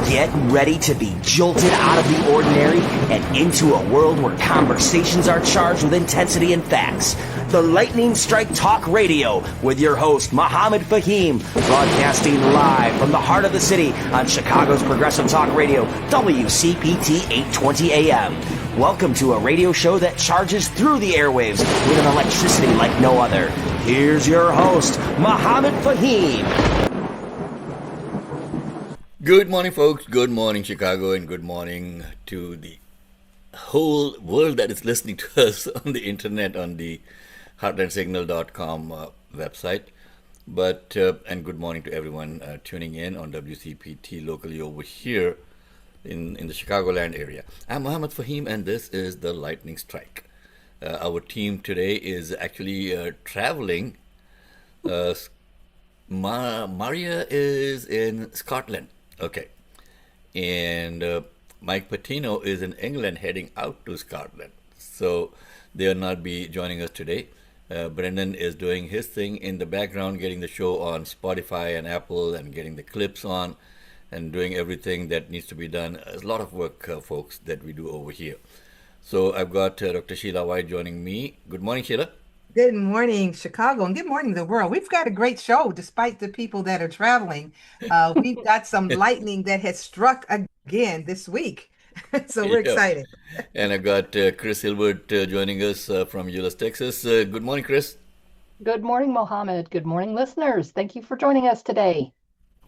Get ready to be jolted out of the ordinary and into a world where conversations are charged with intensity and facts. The Lightning Strike Talk Radio with your host, Mohammed Faheem, broadcasting live from the heart of the city on Chicago's Progressive Talk Radio, WCPT 820 AM. Welcome to a radio show that charges through the airwaves with an electricity like no other. Here's your host, Mohammed Faheem. Good morning, folks. Good morning, Chicago, and good morning to the whole world that is listening to us on the internet, on the heartlandsignal.com website. And good morning to everyone tuning in on WCPT locally over here in the Chicagoland area. I'm Mohammed Faheem, and this is the Lightning Strike. Our team today is actually traveling. Maria is in Scotland. Okay. And Mike Patino is in England heading out to Scotland. So they'll not be joining us today. Brendan is doing his thing in the background, getting the show on Spotify and Apple and getting the clips on and doing everything that needs to be done. There's a lot of work, folks, that we do over here. So I've got Dr. Sheila White joining me. Good morning, Sheila. Good morning, Chicago, and good morning, the world. We've got a great show, despite the people that are traveling. We've got some lightning that has struck again this week, so we're excited. And I've got Chris Hilbert joining us from Euless, Texas. Good morning, Chris. Good morning, Mohammed. Good morning, listeners. Thank you for joining us today.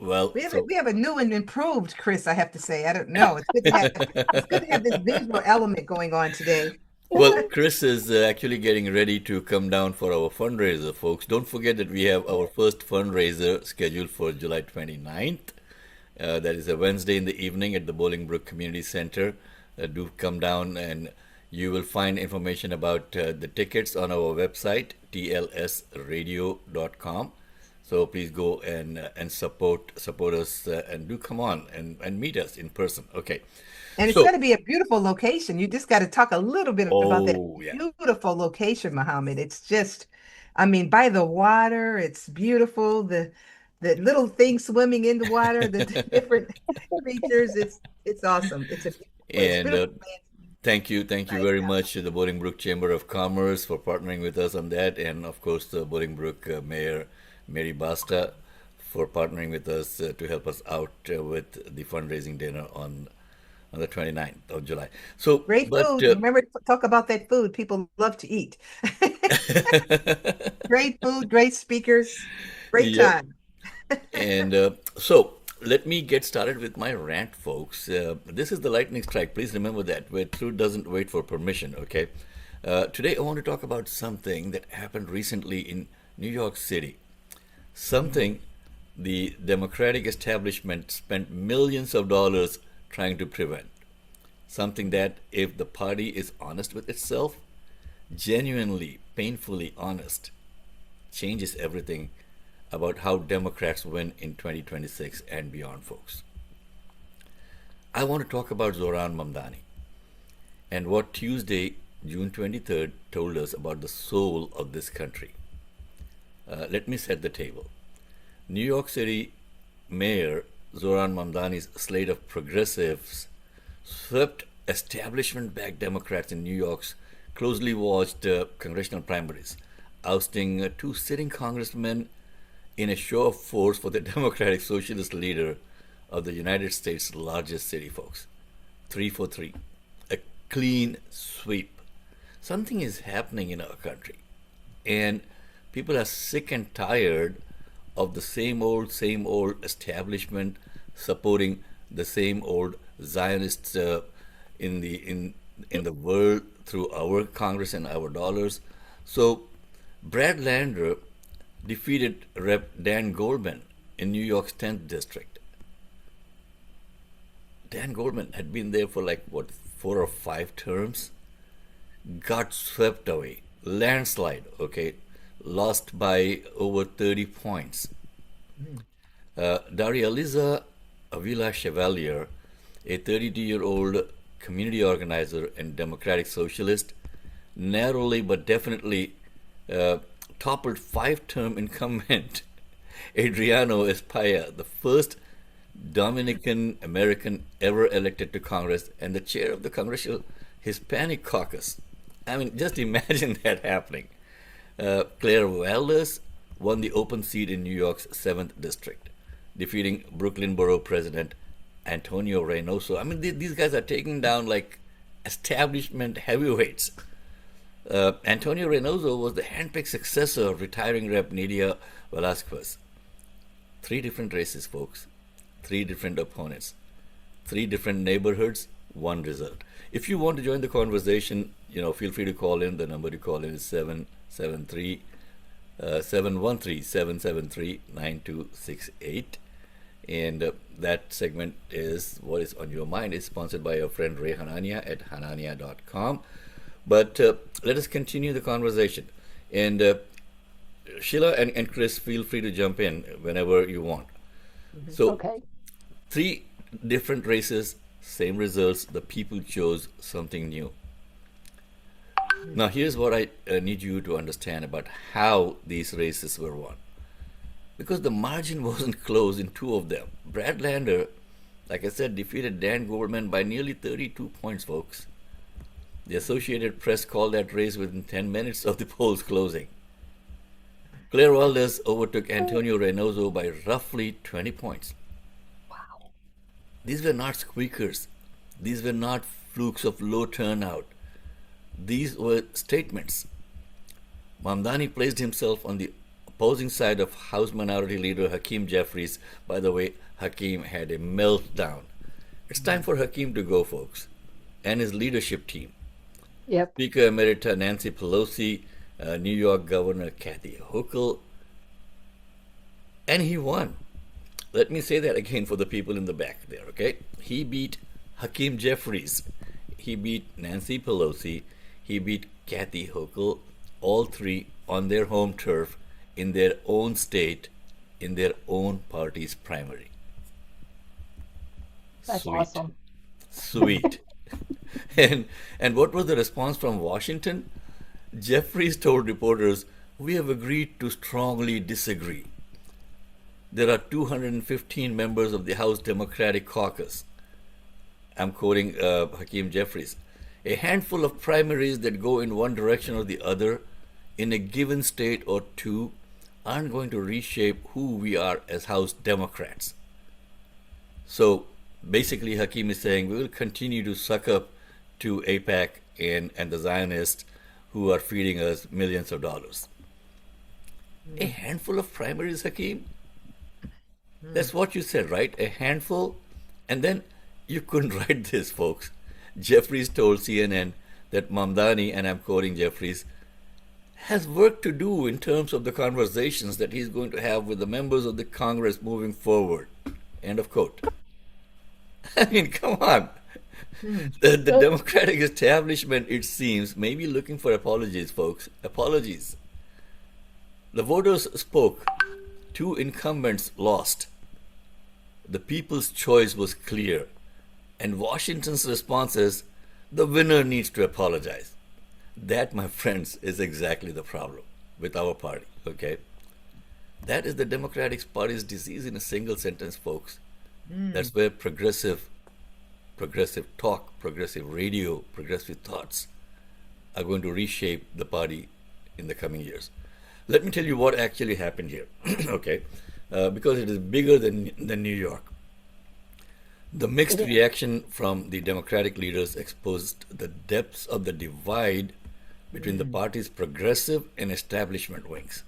Well, we have a new and improved Chris, I have to say. I don't know. It's good to have this visual element going on today. Well, Chris is actually getting ready to come down for our fundraiser, folks. Don't forget that we have our first fundraiser scheduled for July 29th. That is a Wednesday in the evening at the Bolingbrook Community Center. Do come down, and you will find information about the tickets on our website, tlsradio.com. So please go and support us and do come on and meet us in person. Okay. And it's going to be a beautiful location. You just got to talk a little bit about that beautiful location, Mohammed. It's just, by the water, it's beautiful. The little things swimming in the water, the different creatures. It's awesome. Thank you very much to the Bolingbrook Chamber of Commerce for partnering with us on that, and of course the Bolingbrook Mayor Mary Basta for partnering with us to help us out with the fundraising dinner on the 29th of July. So great food. Remember to talk about that food. People love to eat. Great food, great speakers, great time. And so let me get started with my rant, folks. This is the Lightning Strike. Please remember that. Where truth doesn't wait for permission, okay? Today I want to talk about something that happened recently in New York City. Something the Democratic establishment spent millions of dollars trying to prevent. Something that, if the party is honest with itself, genuinely, painfully honest, changes everything about how Democrats win in 2026 and beyond, folks. I want to talk about Zohran Mamdani and what Tuesday, June 23rd, told us about the soul of this country. Let me set the table. New York City Mayor Zohran Mamdani's slate of progressives swept establishment-backed Democrats in New York's closely watched congressional primaries, ousting two sitting congressmen in a show of force for the Democratic Socialist leader of the United States' largest city, folks. 3 for 3. A clean sweep. Something is happening in our country, and people are sick and tired of the same old establishment supporting the same old Zionists in the world through our Congress and our dollars. So Brad Lander defeated Rep. Dan Goldman in New York's 10th district. Dan Goldman had been there for 4 or 5 terms, got swept away, landslide, okay, lost by over 30 points. Daria Liza Avila Chevalier, a 32-year-old community organizer and democratic socialist, narrowly but definitely toppled 5-term incumbent Adriano España, the first Dominican American ever elected to Congress, and the chair of the Congressional Hispanic Caucus. I mean, just imagine that happening. Claire Valdez won the open seat in New York's 7th District, defeating Brooklyn Borough President Antonio Reynoso. I mean, these guys are taking down like establishment heavyweights. Antonio Reynoso was the handpicked successor of retiring Rep. Nidia Velasquez. 3 different races, folks. 3 different opponents. 3 different neighborhoods, 1 result. If you want to join the conversation, feel free to call in. The number to call in is 713-773-9268. And that segment is What is on Your Mind. It's sponsored by your friend Ray Hanania at hanania.com. But let us continue the conversation. And Sheila and Chris, feel free to jump in whenever you want. So, Okay. 3 different races, same results. The people chose something new. Now, here's what I need you to understand about how these races were won. Because the margin wasn't close in 2 of them. Brad Lander, like I said, defeated Dan Goldman by nearly 32 points, folks. The Associated Press called that race within 10 minutes of the polls closing. Claire Valdez overtook Antonio Reynoso by roughly 20 points. Wow. These were not squeakers. These were not flukes of low turnout. These were statements. Mamdani placed himself on the opposing side of House Minority Leader Hakeem Jeffries. By the way, Hakeem had a meltdown. It's time for Hakeem to go, folks, and his leadership team. Yep. Speaker Emerita Nancy Pelosi, New York Governor Kathy Hochul, and he won. Let me say that again for the people in the back there, okay? He beat Hakeem Jeffries. He beat Nancy Pelosi. He beat Kathy Hochul, all 3 on their home turf, in their own state, in their own party's primary. That's Sweet. awesome. Sweet. And what was the response from Washington? Jeffries told reporters, "We have agreed to strongly disagree. There are 215 members of the House Democratic Caucus." I'm quoting Hakeem Jeffries. "A handful of primaries that go in one direction or the other in a given state or 2 aren't going to reshape who we are as House Democrats." So basically, Hakeem is saying we will continue to suck up to AIPAC and the Zionists who are feeding us millions of dollars. A handful of primaries, Hakeem? That's what you said, right? A handful? And then you couldn't write this, folks. Jeffries told CNN that Mamdani, and I'm quoting Jeffries, has work to do in terms of the conversations that he's going to have with the members of the Congress moving forward. End of quote. I mean, come on. The Democratic establishment, it seems, may be looking for apologies, folks. Apologies. The voters spoke. 2 incumbents lost. The people's choice was clear. And Washington's response is, the winner needs to apologize. That, my friends, is exactly the problem with our party, okay? That is the Democratic Party's disease in a single sentence, folks. That's where progressive talk, progressive radio, progressive thoughts are going to reshape the party in the coming years. Let me tell you what actually happened here, okay? Because it is bigger than New York. The mixed reaction from the Democratic leaders exposed the depths of the divide between the party's progressive and establishment wings,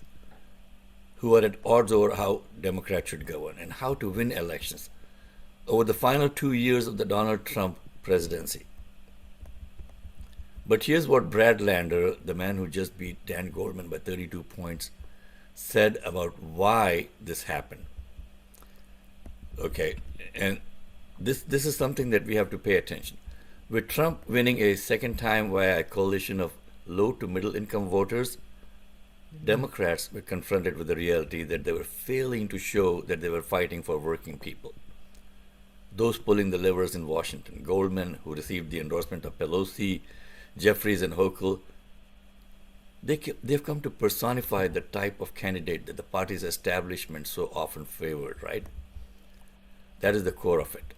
who are at odds over how Democrats should govern and how to win elections over the final 2 years of the Donald Trump presidency. But here's what Brad Lander, the man who just beat Dan Goldman by 32 points, said about why this happened. Okay, and this is something that we have to pay attention. With Trump winning a second time via a coalition of low to middle income voters, Democrats were confronted with the reality that they were failing to show that they were fighting for working people. Those pulling the levers in Washington, Goldman, who received the endorsement of Pelosi, Jeffries, and Hochul, they've come to personify the type of candidate that the party's establishment so often favored, right? That is the core of it.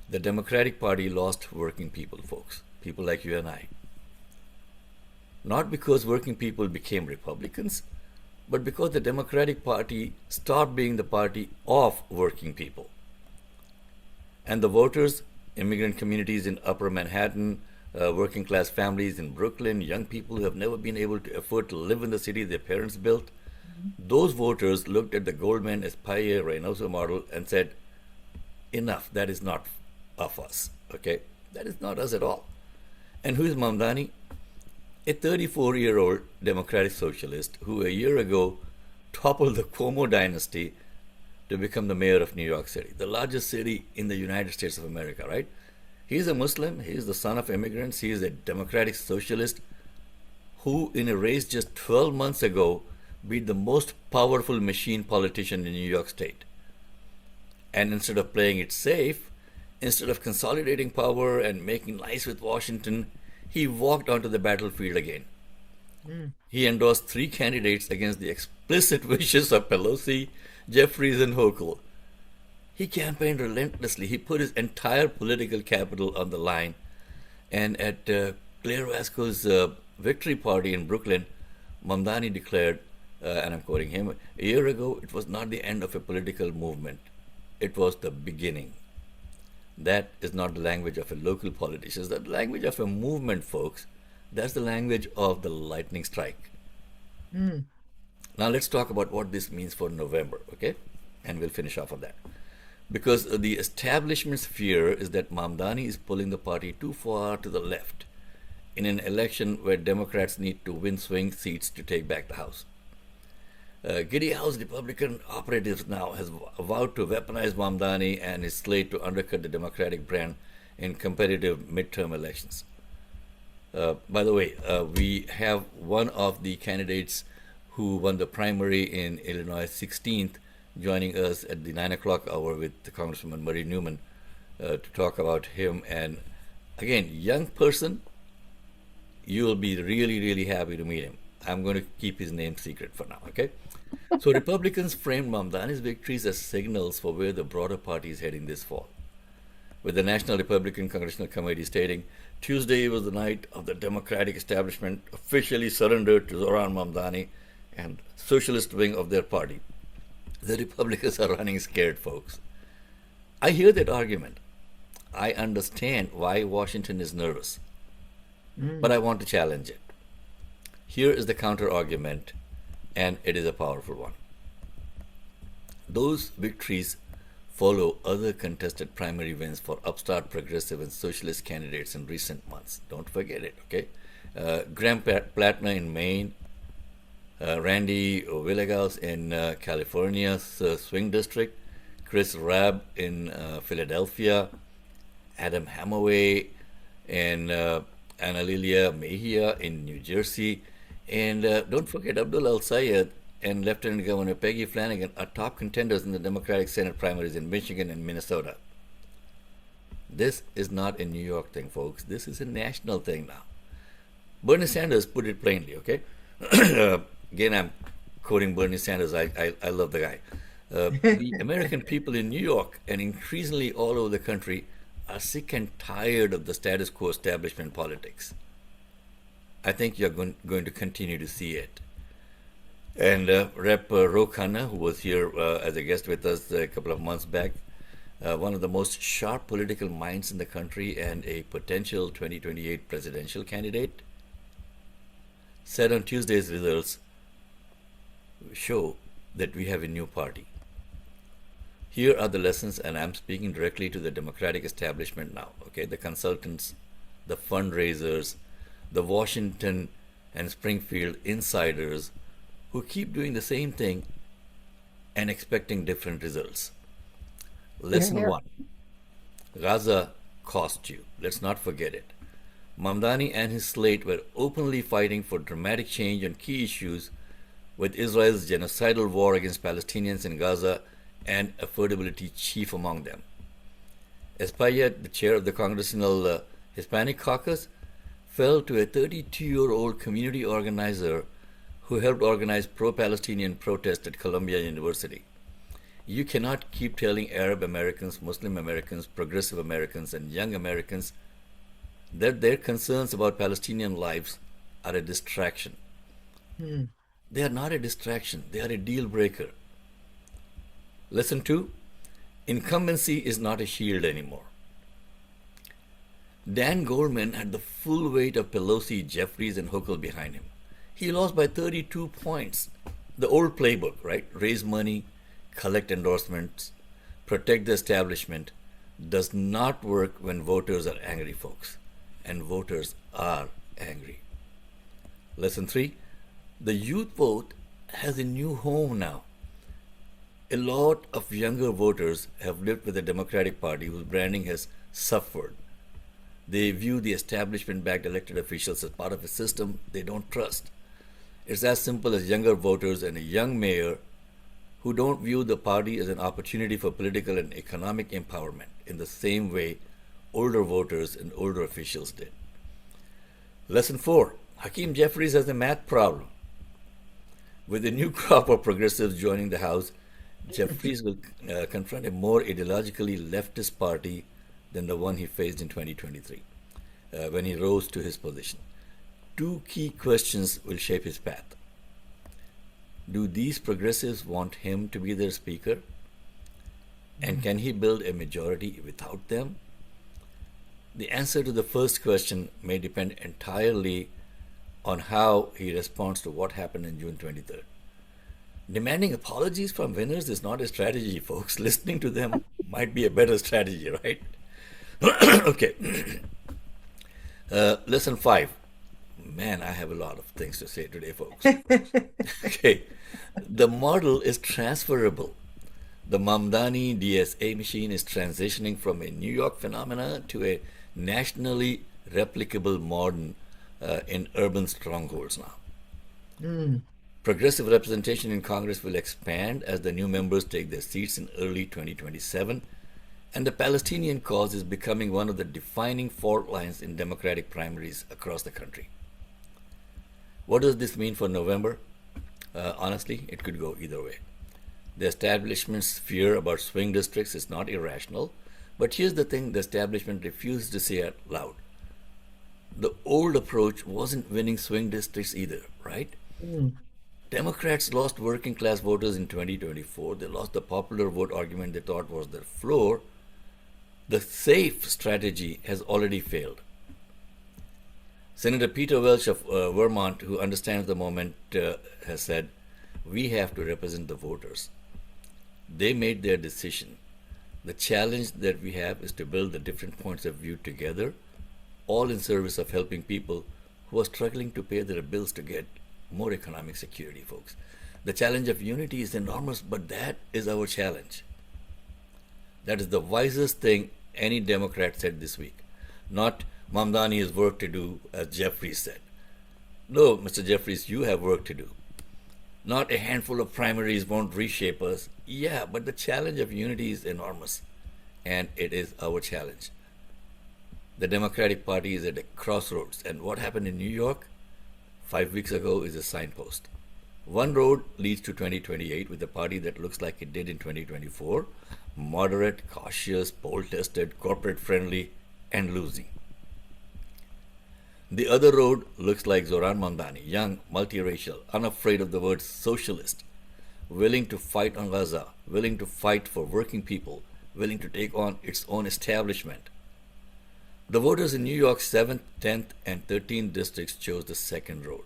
The Democratic Party lost working people, folks, people like you and I. Not because working people became Republicans, but because the Democratic Party stopped being the party of working people. And the voters, immigrant communities in Upper Manhattan, working class families in Brooklyn, young people who have never been able to afford to live in the city their parents built, those voters looked at the Goldman Espaille Reynoso model and said, enough, that is not of us, okay? That is not us at all. And who is Mamdani? A 34-year-old democratic socialist who a year ago toppled the Cuomo dynasty to become the mayor of New York City, the largest city in the United States of America, right? He's a Muslim, he's the son of immigrants, he is a democratic socialist who in a race just 12 months ago beat the most powerful machine politician in New York State. And instead of playing it safe, instead of consolidating power and making nice with Washington, he walked onto the battlefield again. He endorsed 3 candidates against the explicit wishes of Pelosi, Jeffries, and Hochul. He campaigned relentlessly. He put his entire political capital on the line. And at Claire Vasco's victory party in Brooklyn, Mamdani declared, and I'm quoting him, a year ago, it was not the end of a political movement. It was the beginning. That is not the language of a local politician. It's the language of a movement, folks. That's the language of the lightning strike. Now let's talk about what this means for November, okay? And we'll finish off on that. Because the establishment's fear is that Mamdani is pulling the party too far to the left in an election where Democrats need to win swing seats to take back the House. Giddy House Republican operatives now has vowed to weaponize Mamdani and his slate to undercut the Democratic brand in competitive midterm elections. By the way, we have one of the candidates who won the primary in Illinois 16th joining us at the 9 o'clock hour with the Congresswoman Murray Newman to talk about him. And again, young person, you will be really, really happy to meet him. I'm going to keep his name secret for now, okay? So Republicans framed Mamdani's victories as signals for where the broader party is heading this fall, with the National Republican Congressional Committee stating, Tuesday was the night of the Democratic establishment officially surrendered to Zohran Mamdani and socialist wing of their party. The Republicans are running scared, folks. I hear that argument. I understand why Washington is nervous, but I want to challenge it. Here is the counter argument, and it is a powerful one. Those victories follow other contested primary wins for upstart progressive and socialist candidates in recent months. Don't forget it, okay? Graham Plattner in Maine, Randy Villegas in California's swing district, Chris Rabb in Philadelphia, Adam Hamaway and Analilia Mejia in New Jersey, and don't forget Abdul Al-Sayed and Lieutenant Governor Peggy Flanagan are top contenders in the Democratic Senate primaries in Michigan and Minnesota. This is not a New York thing, folks. This is a national thing now. Bernie Sanders put it plainly, okay? Again, I'm quoting Bernie Sanders. I love the guy. The American people in New York and increasingly all over the country are sick and tired of the status quo establishment politics. I think you're going to continue to see it. And Rep. Ro Khanna, who was here as a guest with us a couple of months back, one of the most sharp political minds in the country and a potential 2028 presidential candidate, said on Tuesday's results show that we have a new party. Here are the lessons, and I'm speaking directly to the Democratic establishment now, okay? The consultants, the fundraisers, the Washington and Springfield insiders who keep doing the same thing and expecting different results. Lesson one, Gaza cost you. Let's not forget it. Mamdani and his slate were openly fighting for dramatic change on key issues, with Israel's genocidal war against Palestinians in Gaza and affordability chief among them. Espaille, the chair of the Congressional Hispanic Caucus, fell to a 32-year-old community organizer who helped organize pro-Palestinian protests at Columbia University. You cannot keep telling Arab Americans, Muslim Americans, progressive Americans, and young Americans that their concerns about Palestinian lives are a distraction. Hmm. They are not a distraction, they are a deal breaker. Lesson two, incumbency is not a shield anymore. Dan Goldman had the full weight of Pelosi, Jeffries, and Hochul behind him. He lost by 32 points. The old playbook, right? Raise money, collect endorsements, protect the establishment, does not work when voters are angry, folks. And voters are angry. Lesson three, the youth vote has a new home now. A lot of younger voters have lived with the Democratic Party whose branding has suffered. They view the establishment-backed elected officials as part of a system they don't trust. It's as simple as younger voters and a young mayor who don't view the party as an opportunity for political and economic empowerment in the same way older voters and older officials did. Lesson four, Hakeem Jeffries has a math problem. With a new crop of progressives joining the House, Jeffries will confront a more ideologically leftist party than the one he faced in 2023 when he rose to his position. Two key questions will shape his path. Do these progressives want him to be their speaker? And can he build a majority without them? The answer to the first question may depend entirely on how he responds to what happened in June 23rd. Demanding apologies from winners is not a strategy, folks. Listening to them might be a better strategy, right? Okay. Lesson five. Man, I have a lot of things to say today, folks. Okay. The model is transferable. The Mamdani DSA machine is transitioning from a New York phenomena to a nationally replicable modern in urban strongholds now. Mm. Progressive representation in Congress will expand as the new members take their seats in early 2027, and the Palestinian cause is becoming one of the defining fault lines in Democratic primaries across the country. What does this mean for November? Honestly, it could go either way. The establishment's fear about swing districts is not irrational, but here's the thing the establishment refuses to say out loud. The old approach wasn't winning swing districts either, right? Mm. Democrats lost working class voters in 2024. They lost the popular vote argument they thought was their floor. The safe strategy has already failed. Senator Peter Welch of Vermont, who understands the moment, has said, we have to represent the voters. They made their decision. The challenge that we have is to build the different points of view together, all in service of helping people who are struggling to pay their bills to get more economic security, folks. The challenge of unity is enormous, but that is our challenge. That is the wisest thing any Democrat said this week. Not Mamdani has work to do, as Jeffries said. No, Mr. Jeffries, you have work to do. Not a handful of primaries won't reshape us. Yeah, but the challenge of unity is enormous, and it is our challenge. The Democratic Party is at a crossroads, and what happened in New York 5 weeks ago is a signpost. One road leads to 2028 with a party that looks like it did in 2024, moderate, cautious, poll-tested, corporate-friendly, and losing. The other road looks like Zohran Mamdani, young, multiracial, unafraid of the word socialist, willing to fight on Gaza, willing to fight for working people, willing to take on its own establishment. The voters in New York's 7th, 10th, and 13th districts chose the second road.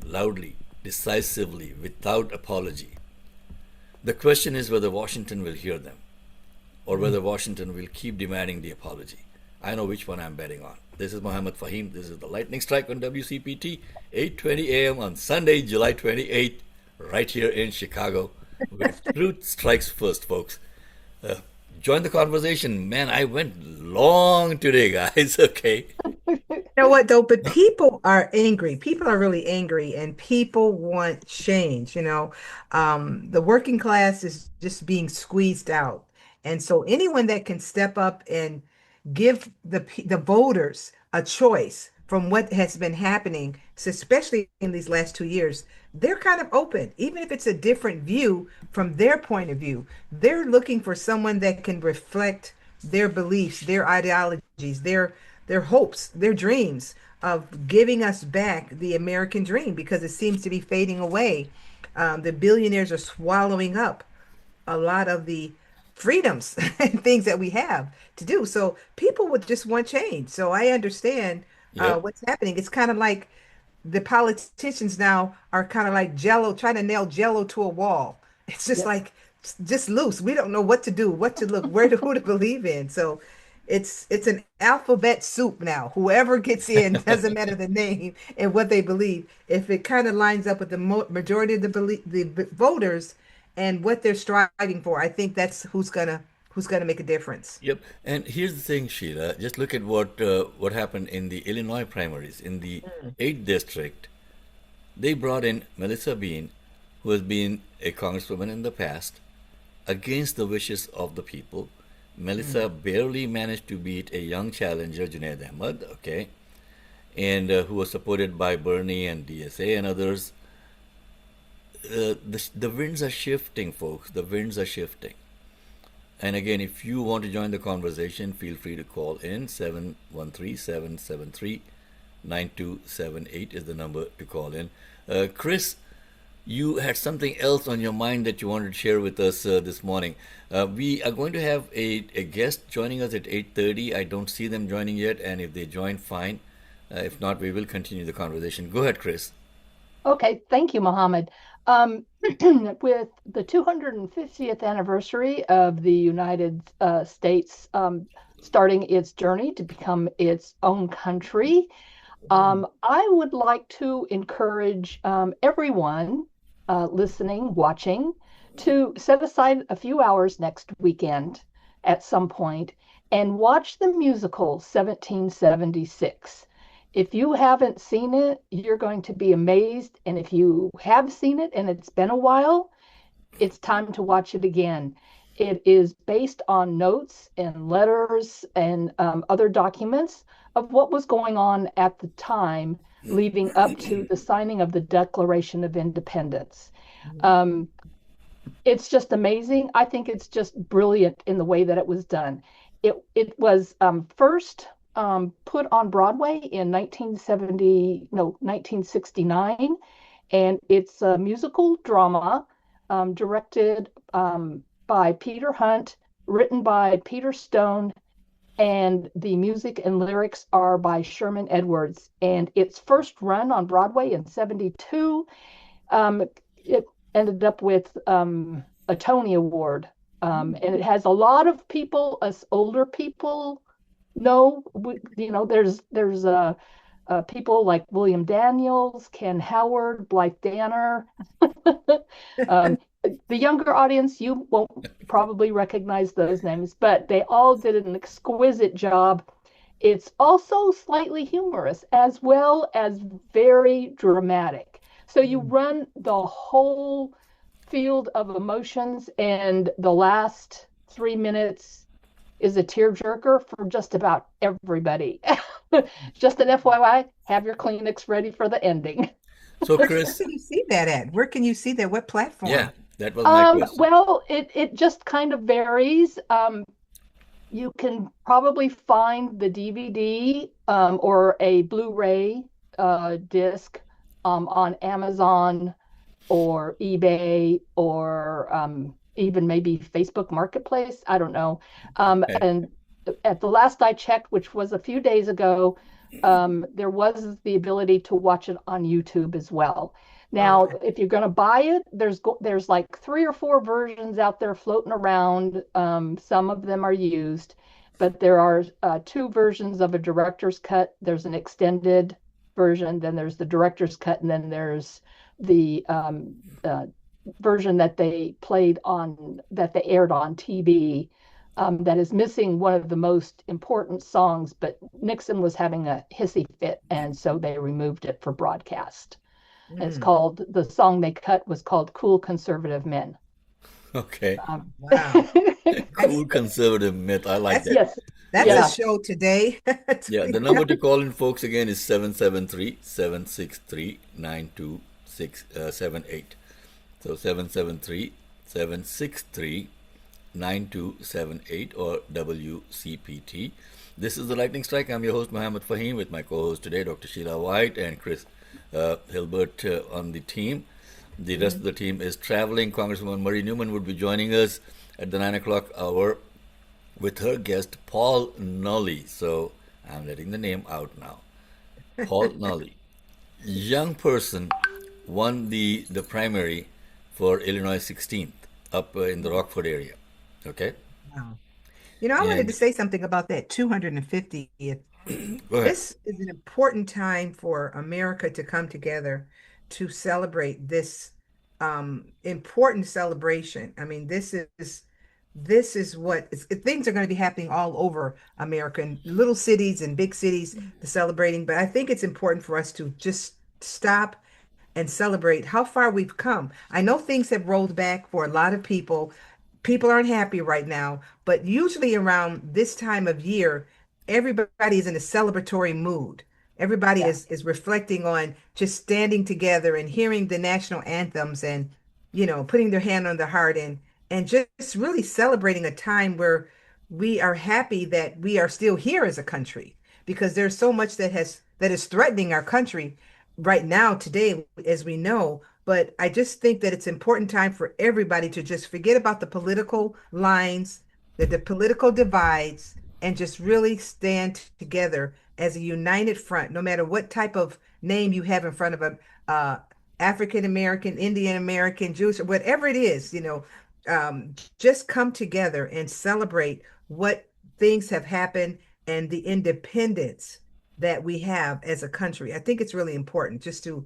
Loudly, decisively, without apology. The question is whether Washington will hear them, or whether Washington will keep demanding the apology. I know which one I'm betting on. This is Mohammed Faheem. This is the Lightning Strike on WCPT, 8:20 a.m. on Sunday, July 28th, right here in Chicago. Where truth strikes first, folks. Join the conversation. Man, I went long today, guys. Okay. You know what, though? But people are angry. People are really angry, and people want change. The working class is just being squeezed out. And so anyone that can step up and give the voters a choice from what has been happening, especially in these last 2 years, they're kind of open, even if it's a different view from their point of view. They're looking for someone that can reflect their beliefs, their ideologies, their hopes, their dreams of giving us back the American dream because it seems to be fading away. The billionaires are swallowing up a lot of the freedoms and things that we have to do. So people would just want change. So I understand Yep. what's happening. It's kind of like the politicians now are kind of like Jello, trying to nail Jello to a wall. It's just Yep. like just loose. We don't know what to do, what to look, who to believe in. So it's an alphabet soup now. Whoever gets in, doesn't matter the name and what they believe. If it kind of lines up with the majority of the voters and what they're striving for, I think that's who's gonna make a difference. Yep. And here's the thing, Sheila. Just look at what happened in the Illinois primaries. In the 8th district, they brought in Melissa Bean, who has been a congresswoman in the past, against the wishes of the people. Melissa barely managed to beat a young challenger, Junaid Ahmed, okay, and who was supported by Bernie and DSA and others. The winds are shifting, folks. The winds are shifting. And again, if you want to join the conversation, feel free to call in. 713-773-9278 is the number to call in. Chris, you had something else on your mind that you wanted to share with us this morning. We are going to have a guest joining us at 8:30. I don't see them joining yet, and if they join, fine. If not, we will continue the conversation. Go ahead, Chris. Okay, thank you, Mohammed. With the 250th anniversary of the United States starting its journey to become its own country, I would like to encourage everyone listening, watching, to set aside a few hours next weekend at some point and watch the musical 1776. If you haven't seen it, you're going to be amazed. And if you have seen it and it's been a while, it's time to watch it again. It is based on notes and letters and other documents of what was going on at the time leading up to the signing of the Declaration of Independence. Um, it's just amazing. I think it's just brilliant in the way that it was done. It was first put on Broadway in 1969, and it's a musical drama directed by Peter Hunt, written by Peter Stone, and the music and lyrics are by Sherman Edwards. And its first run on Broadway in 72, it ended up with a Tony Award. And it has a lot of people, us older people, know. There's people like William Daniels, Ken Howard, Blythe Danner. The younger audience, you won't probably recognize those names, but they all did an exquisite job. It's also slightly humorous as well as very dramatic. So you run the whole field of emotions, and the last 3 minutes is a tearjerker for just about everybody. Just an FYI, have your Kleenex ready for the ending. So, Where Chris, can you see that at? Where can you see that? What yeah, platform? that was my question. Well, it just kind of varies. You can probably find the DVD or a Blu-ray disc on Amazon or eBay or even maybe Facebook Marketplace. I don't know. Okay. And at the last I checked, which was a few days ago, there was the ability to watch it on YouTube as well. Now, Okay. if you're going to buy it, there's like 3 or 4 versions out there floating around. Some of them are used, but there are 2 versions of a director's cut. There's an extended version, then there's the director's cut, and then there's the version that they aired on TV. That is missing one of the most important songs, but Nixon was having a hissy fit, and so they removed it for broadcast. And Mm. the song they cut was called Cool Conservative Men. Okay. Um, Wow. That's Cool conservative myth. I like that's that. yes, that's a Yes. yeah. show today. Yeah. The number to call in, folks, again is 773-763-9278. So 773-763-9278 or WCPT. This is the Lightning Strike. I'm your host, Mohammed Faheem, with my co-host today, Dr. Sheila White and Chris Hilbert on the team. The rest of the team is traveling. Congresswoman Marie Newman would be joining us at the 9 o'clock hour with her guest, Paul Nolly. So I'm letting the name out now. Paul Nolly. Young person won the primary for Illinois 16th up in the Rockford area. Okay? Wow. I wanted to And say something about that 250th. go ahead. This is an important time for America to come together to celebrate this important celebration. I mean, this is what things are going to be happening all over America, in little cities and big cities, the celebrating. But I think it's important for us to just stop and celebrate how far we've come. I know things have rolled back for a lot of people. People aren't happy right now, but usually around this time of year, everybody is in a celebratory mood. Everybody Yeah. is reflecting on just standing together and hearing the national anthems and putting their hand on the heart and just really celebrating a time where we are happy that we are still here as a country, because there's so much that is threatening our country right now today, as we know. But I just think that it's important time for everybody to just forget about the political lines, the political divides, and just really stand together as a united front, no matter what type of name you have in front of them, African American, Indian American, Jewish, whatever it is, just come together and celebrate what things have happened and the independence that we have as a country. I think it's really important just to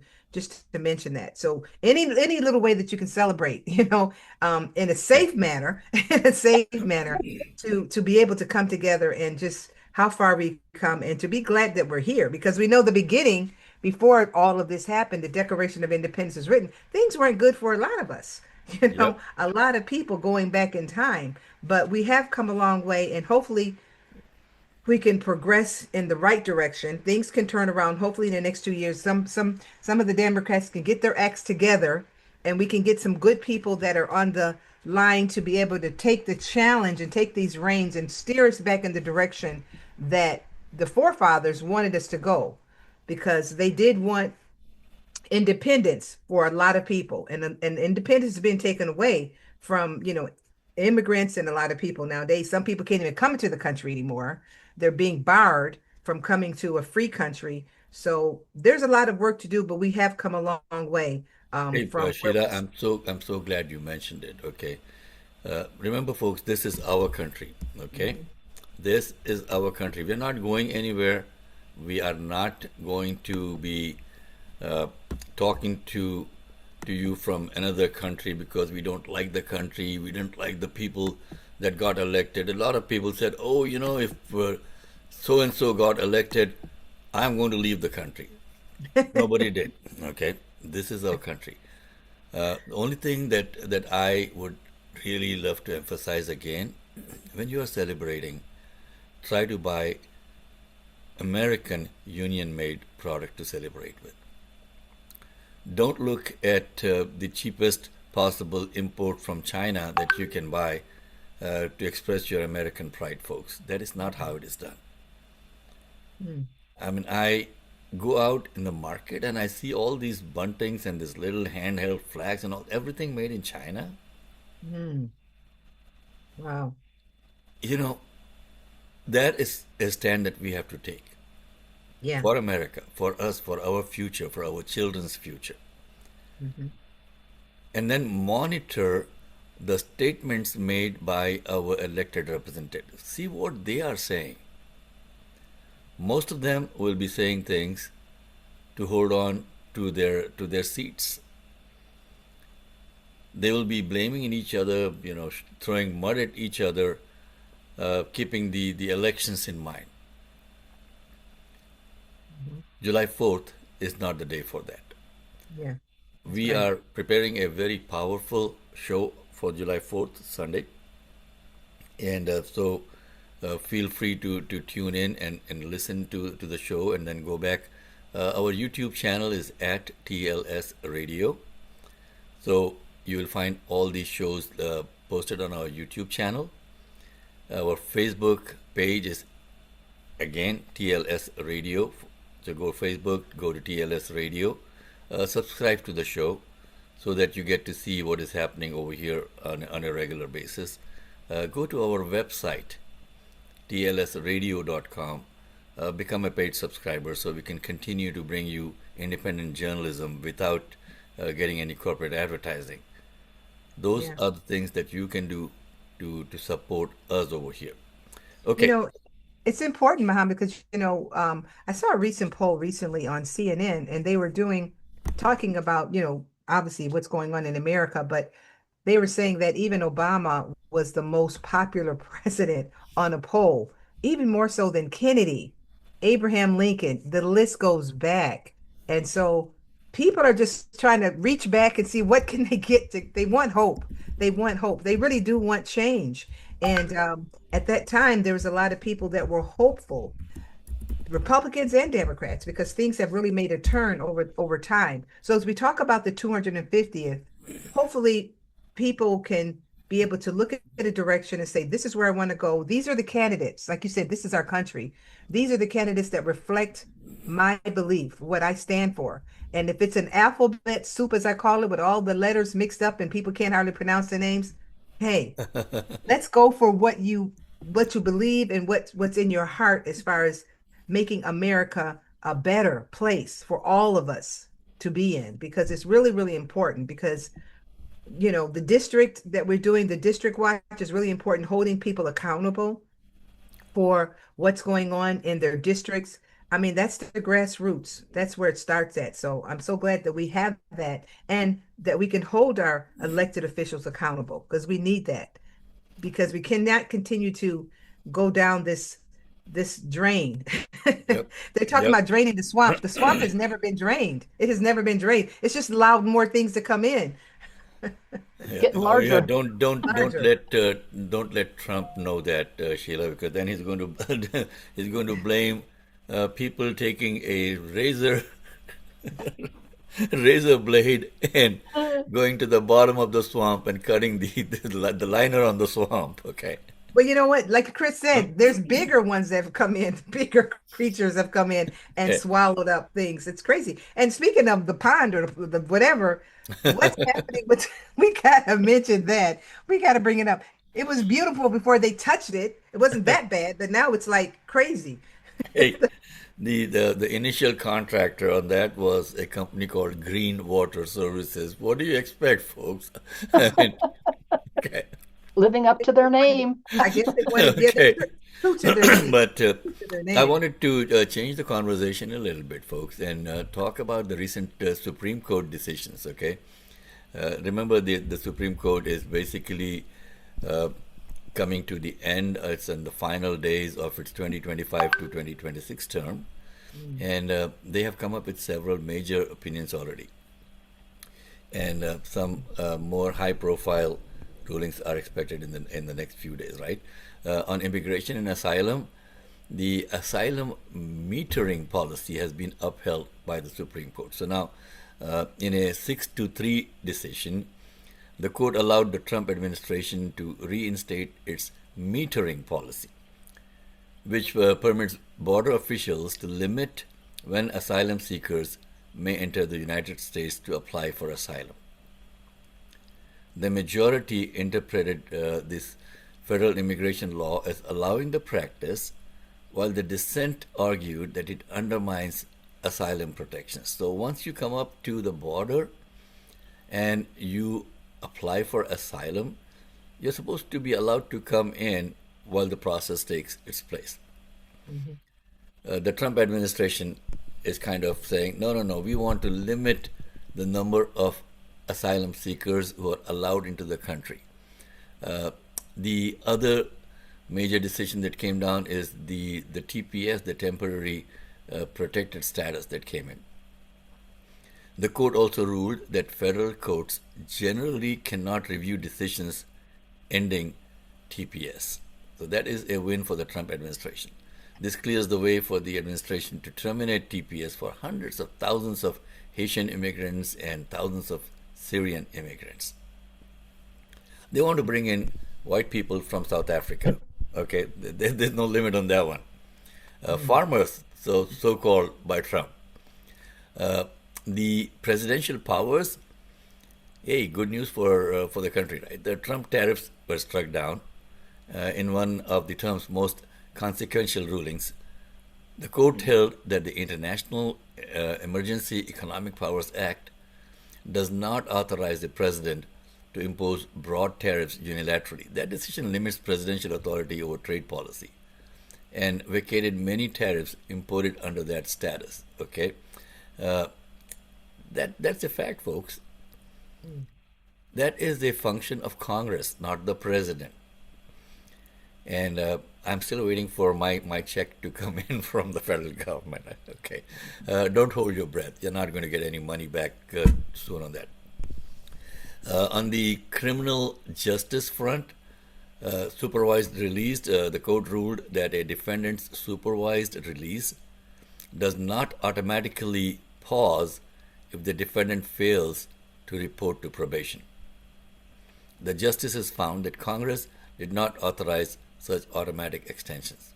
mention that. So any little way that you can celebrate, in a safe manner, in a safe manner, to be able to come together and just how far we come and to be glad that we're here, because we know the beginning, before all of this happened, the Declaration of Independence is written, things weren't good for a lot of us. Yep. A lot of people going back in time, but we have come a long way, and hopefully we can progress in the right direction. Things can turn around. Hopefully, in the next 2 years, some of the Democrats can get their acts together, and we can get some good people that are on the line to be able to take the challenge and take these reins and steer us back in the direction that the forefathers wanted us to go, because they did want independence for a lot of people, and independence is being taken away from immigrants and a lot of people nowadays. Some people can't even come into the country anymore. They're being barred from coming to a free country. So there's a lot of work to do, but we have come a long way Hey, from where Sheila, we. I'm so glad you mentioned it. Okay. Remember, folks, this is our country. Okay. This is our country. We're not going anywhere. We are not going to be uh, talking to you from another country because we don't like the country. We don't like the people that got elected. A lot of people said, "Oh, if so and so got elected, I'm going to leave the country." Nobody did. Okay, this is our country. The only thing that I would really love to emphasize again, when you are celebrating, try to buy American union-made product to celebrate with. Don't look at the cheapest possible import from China that you can buy to express your American pride, folks. That is not how it is done. Mm, I mean, I go out in the market and I see all these buntings and these little handheld flags and all everything made in China. mm, wow. You know, that is a stand that we have to take Yeah. for America, for us, for our future, for our children's future. Hmm. And then monitor the statements made by our elected representatives. See what they are saying. Most of them will be saying things to hold on to their seats. They will be blaming in each other, throwing mud at each other, keeping the elections in mind. Hmm. July 4th is not the day for that. Yeah, that's We right. are preparing a very powerful show for July 4th, Sunday. And feel free to tune in and listen to the show and then go back. Our YouTube channel is at TLS Radio. So you will find all these shows posted on our YouTube channel. Our Facebook page is again TLS Radio. So go Facebook, go to TLS Radio, subscribe to the show so that you get to see what is happening over here on a regular basis. Go to our website, tlsradio.com, become a paid subscriber so we can continue to bring you independent journalism without getting any corporate advertising. Those are the things that you can do to support us over here. Okay. It's important, Mohammed, because I saw a recent poll recently on CNN, and they were talking about obviously what's going on in America, but they were saying that even Obama was the most popular president on a poll, even more so than Kennedy, Abraham Lincoln. The list goes back, and so people are just trying to reach back and see what can they get to. They want hope. They want hope. They really do want change. And at that time, there was a lot of people that were hopeful, Republicans and Democrats, because things have really made a turn over time. So as we talk about the 250th, hopefully people can be able to look at a direction and say, this is where I want to go. These are the candidates. Like you said, this is our country. These are the candidates that reflect my belief, what I stand for. And if it's an alphabet soup, as I call it, with all the letters mixed up and people can't hardly pronounce the names, hey, let's go for what you believe and what's in your heart as far as making America a better place for all of us to be in, because it's really, really important. Because the district that we're doing, the district watch, is really important, holding people accountable for what's going on in their districts. I mean, that's the grassroots. That's where it starts at. So I'm so glad that we have that, and that we can hold our elected officials accountable, because we need that, because we cannot continue to go down this drain. Yep. They're talking about draining the swamp. The swamp has never been drained. It has never been drained. It's just allowed more things to come in. Get larger. Yeah, don't let Trump know that, Sheila, because then he's going to blame people taking a razor blade and going to the bottom of the swamp and cutting the liner on the swamp. Okay. Well, you know what? Like Chris said, there's bigger ones that have come in, bigger creatures have come in and swallowed up things. It's crazy. And speaking of the pond or the whatever, what's happening? We gotta mention that. We gotta bring it up. It was beautiful before they touched it. It wasn't that bad, but now it's like crazy. Hey, the initial contractor on that was a company called Green Water Services. What do you expect, folks? I mean, okay. Living up to their name. I guess they want to get true to their name. But I wanted to change the conversation a little bit, folks, and talk about the recent Supreme Court decisions, okay? Remember, the Supreme Court is basically coming to the end. It's in the final days of its 2025 to 2026 term. And they have come up with several major opinions already. And some more high-profile rulings are expected in the next few days, right? On immigration and asylum, the asylum metering policy has been upheld by the Supreme Court. So now, in a 6-3 decision, the court allowed the Trump administration to reinstate its metering policy, which permits border officials to limit when asylum seekers may enter the United States to apply for asylum. The majority interpreted this federal immigration law as allowing the practice, while the dissent argued that it undermines asylum protections. So once you come up to the border and you apply for asylum, you're supposed to be allowed to come in while the process takes its place. The Trump administration is kind of saying, no, we want to limit the number of asylum seekers who are allowed into the country. The other major decision that came down is the TPS, the temporary protected status that came in. The court also ruled that federal courts generally cannot review decisions ending TPS. So that is a win for the Trump administration. This clears the way for the administration to terminate TPS for hundreds of thousands of Haitian immigrants and thousands of Syrian immigrants. They want to bring in white people from South Africa. Okay, there's no limit on that one. Farmers, so-called by Trump. The presidential powers. Hey, good news for the country, right? The Trump tariffs were struck down in one of the term's most consequential rulings. The court held that the International Emergency Economic Powers Act does not authorize the president to impose broad tariffs unilaterally. That decision limits presidential authority over trade policy and vacated many tariffs imported under that status. Okay, that's a fact, folks. That is a function of Congress, not the president. And I'm still waiting for my check to come in from the federal government. Okay, don't hold your breath. You're not going to get any money back soon on that. On the criminal justice front, supervised release, the court ruled that a defendant's supervised release does not automatically pause if the defendant fails to report to probation. The justices found that Congress did not authorize such automatic extensions.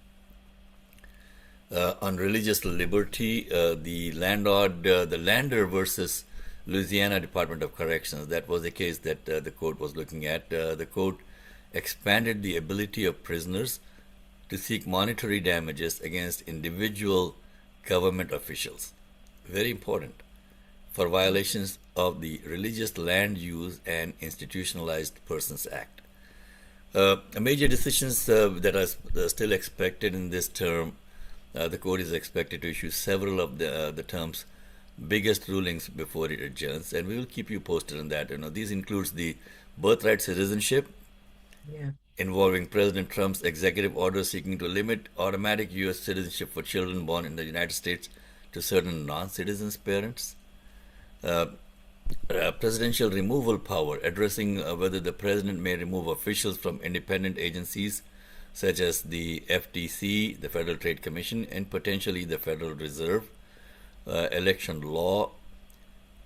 On religious liberty, the Lander versus Louisiana Department of Corrections, that was a case that the court was looking at. The court expanded the ability of prisoners to seek monetary damages against individual government officials. Very important. For violations of the Religious Land Use and Institutionalized Persons Act. Major decisions that are still expected in this term. The court is expected to issue several of the term's biggest rulings before it adjourns, and we will keep you posted on that. These includes the birthright citizenship, involving President Trump's executive order seeking to limit automatic U.S. citizenship for children born in the United States to certain non-citizens' parents. Presidential removal power, addressing whether the president may remove officials from independent agencies such as the FTC, the Federal Trade Commission, and potentially the Federal Reserve. Election law,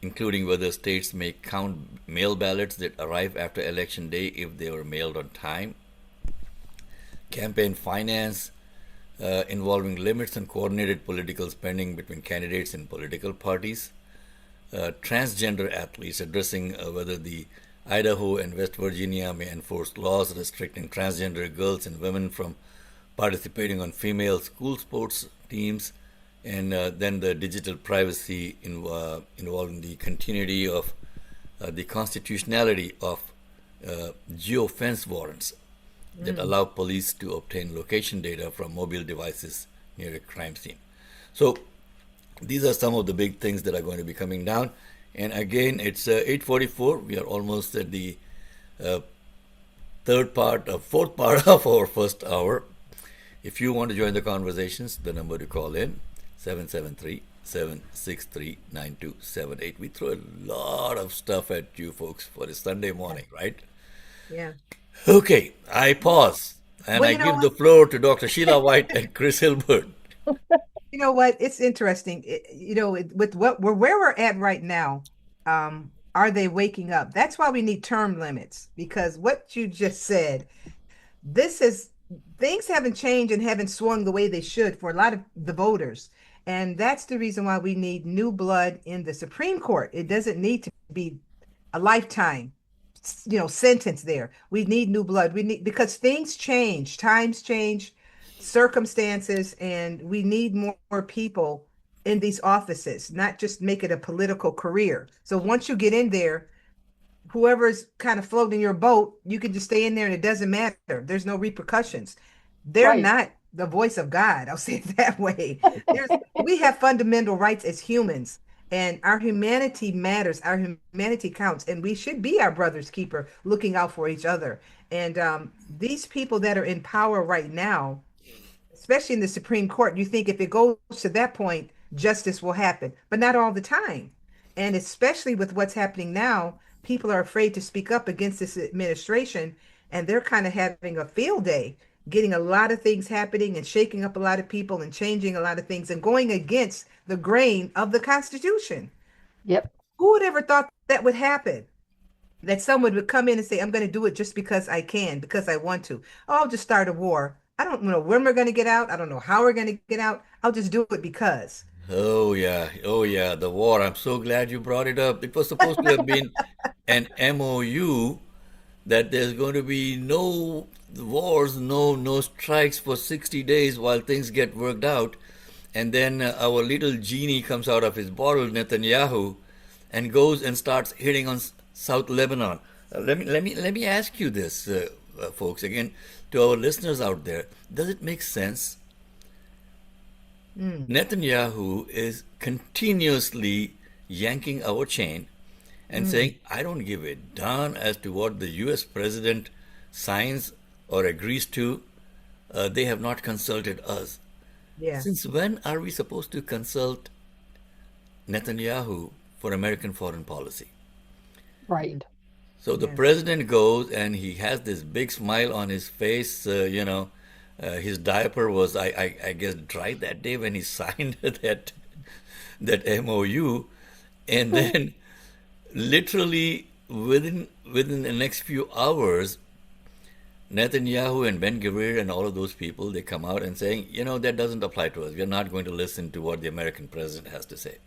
including whether states may count mail ballots that arrive after election day if they were mailed on time. Campaign finance, involving limits on coordinated political spending between candidates and political parties. Transgender athletes, addressing whether the Idaho and West Virginia may enforce laws restricting transgender girls and women from participating on female school sports teams. And then the digital privacy involving the continuity of the constitutionality of geofence warrants that allow police to obtain location data from mobile devices near a crime scene. So these are some of the big things that are going to be coming down. And again, it's 8:44. We are almost at the fourth part of our first hour. If you want to join the conversations, the number to call in, 773-763-9278. We throw a lot of stuff at you folks for a Sunday morning, right? Yeah. Okay, I pause and I give the floor to Dr. Sheila White and Chris Hilbert. You know what? It's interesting. With where we're at right now, are they waking up? That's why we need term limits, because what you just said, things haven't changed and haven't swung the way they should for a lot of the voters. And that's the reason why we need new blood in the Supreme Court. It doesn't need to be a lifetime, sentence there. We need new blood. Because things change, times change, circumstances, and we need more people in these offices, not just make it a political career. So once you get in there, whoever's kind of floating your boat, you can just stay in there and it doesn't matter. There's no repercussions. They're not the voice of God. I'll say it that way. We have fundamental rights as humans, and our humanity matters. Our humanity counts, and we should be our brother's keeper, looking out for each other. And these people that are in power right now, especially in the Supreme Court, you think if it goes to that point, justice will happen, but not all the time. And especially with what's happening now, people are afraid to speak up against this administration, and they're kind of having a field day, getting a lot of things happening and shaking up a lot of people and changing a lot of things and going against the grain of the Constitution. Yep. Who would ever thought that would happen? That someone would come in and say, I'm going to do it just because I can, because I want to. Oh, I'll just start a war. I don't know when we're going to get out. I don't know how we're going to get out. I'll just do it because. Oh yeah, the war. I'm so glad you brought it up. It was supposed to have been an MOU that there's going to be no wars, no strikes for 60 days while things get worked out. And then our little genie comes out of his bottle, Netanyahu, and goes and starts hitting on South Lebanon. Let me ask you this, folks, again, to our listeners out there. Does it make sense? Netanyahu is continuously yanking our chain and saying, I don't give a darn as to what the US president signs or agrees to. They have not consulted us. Yeah. Since when are we supposed to consult Netanyahu for American foreign policy? Right. So the president goes and he has this big smile on his face. His diaper was, I guess, dry that day when he signed that MOU, and then literally within the next few hours, Netanyahu and Ben-Gvir and all of those people, they come out and saying, that doesn't apply to us. We're not going to listen to what the American president has to say.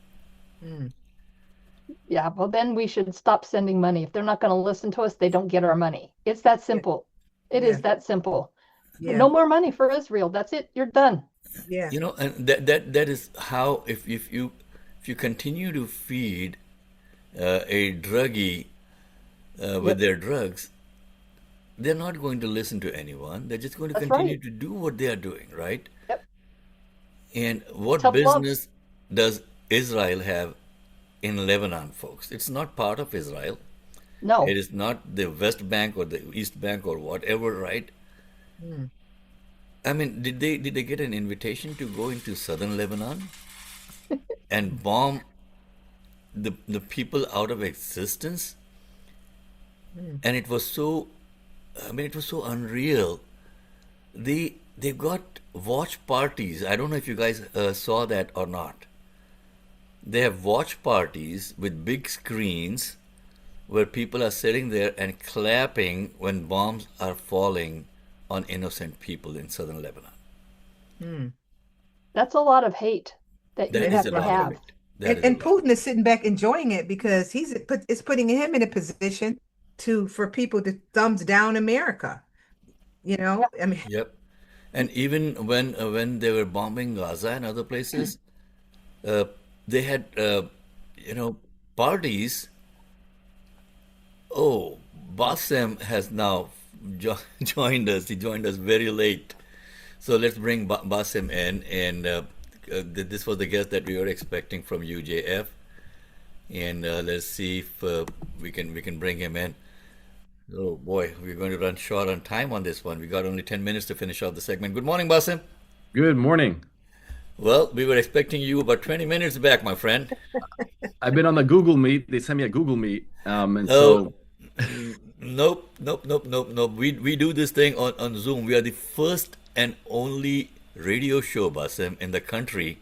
Yeah, well, then we should stop sending money. If they're not going to listen to us, they don't get our money. It's that simple. It is that simple. Yeah. No more money for Israel. That's it. You're done. Yeah. And that is how, if you continue to feed a druggie with their drugs, they're not going to listen to anyone. They're just going to continue to do what they are doing, right? Yep. And what Tough love. business does Israel have in Lebanon, folks? It's not part of Israel. No. It is not the West Bank or the East Bank or whatever, right? I mean, did they get an invitation to go into southern Lebanon and bomb the people out of existence? And it was so, it was so unreal. They got watch parties. I don't know if you guys saw that or not. They have watch parties with big screens where people are sitting there and clapping when bombs are falling on innocent people in southern Lebanon. That's a lot of hate that you That have is a to lot of have. it. That is And a lot. Putin is sitting back enjoying it because it's putting him in a position for people to thumbs down America. I mean, Yep. And even when they were bombing Gaza and other places, uh, they had parties. Oh, Bassem has now joined us. He joined us very late. So let's bring Bassem in. And this was the guest that we were expecting from UJF. And let's see if we can bring him in. Oh boy, we're going to run short on time on this one. We got only 10 minutes to finish off the segment. Good morning, Bassem. Good morning. Well, we were expecting you about 20 minutes back, my friend. I've been on the Google Meet. They sent me a Google Meet. And Oh, so, nope. We do this thing on Zoom. We are the first and only radio show, Bassem, in the country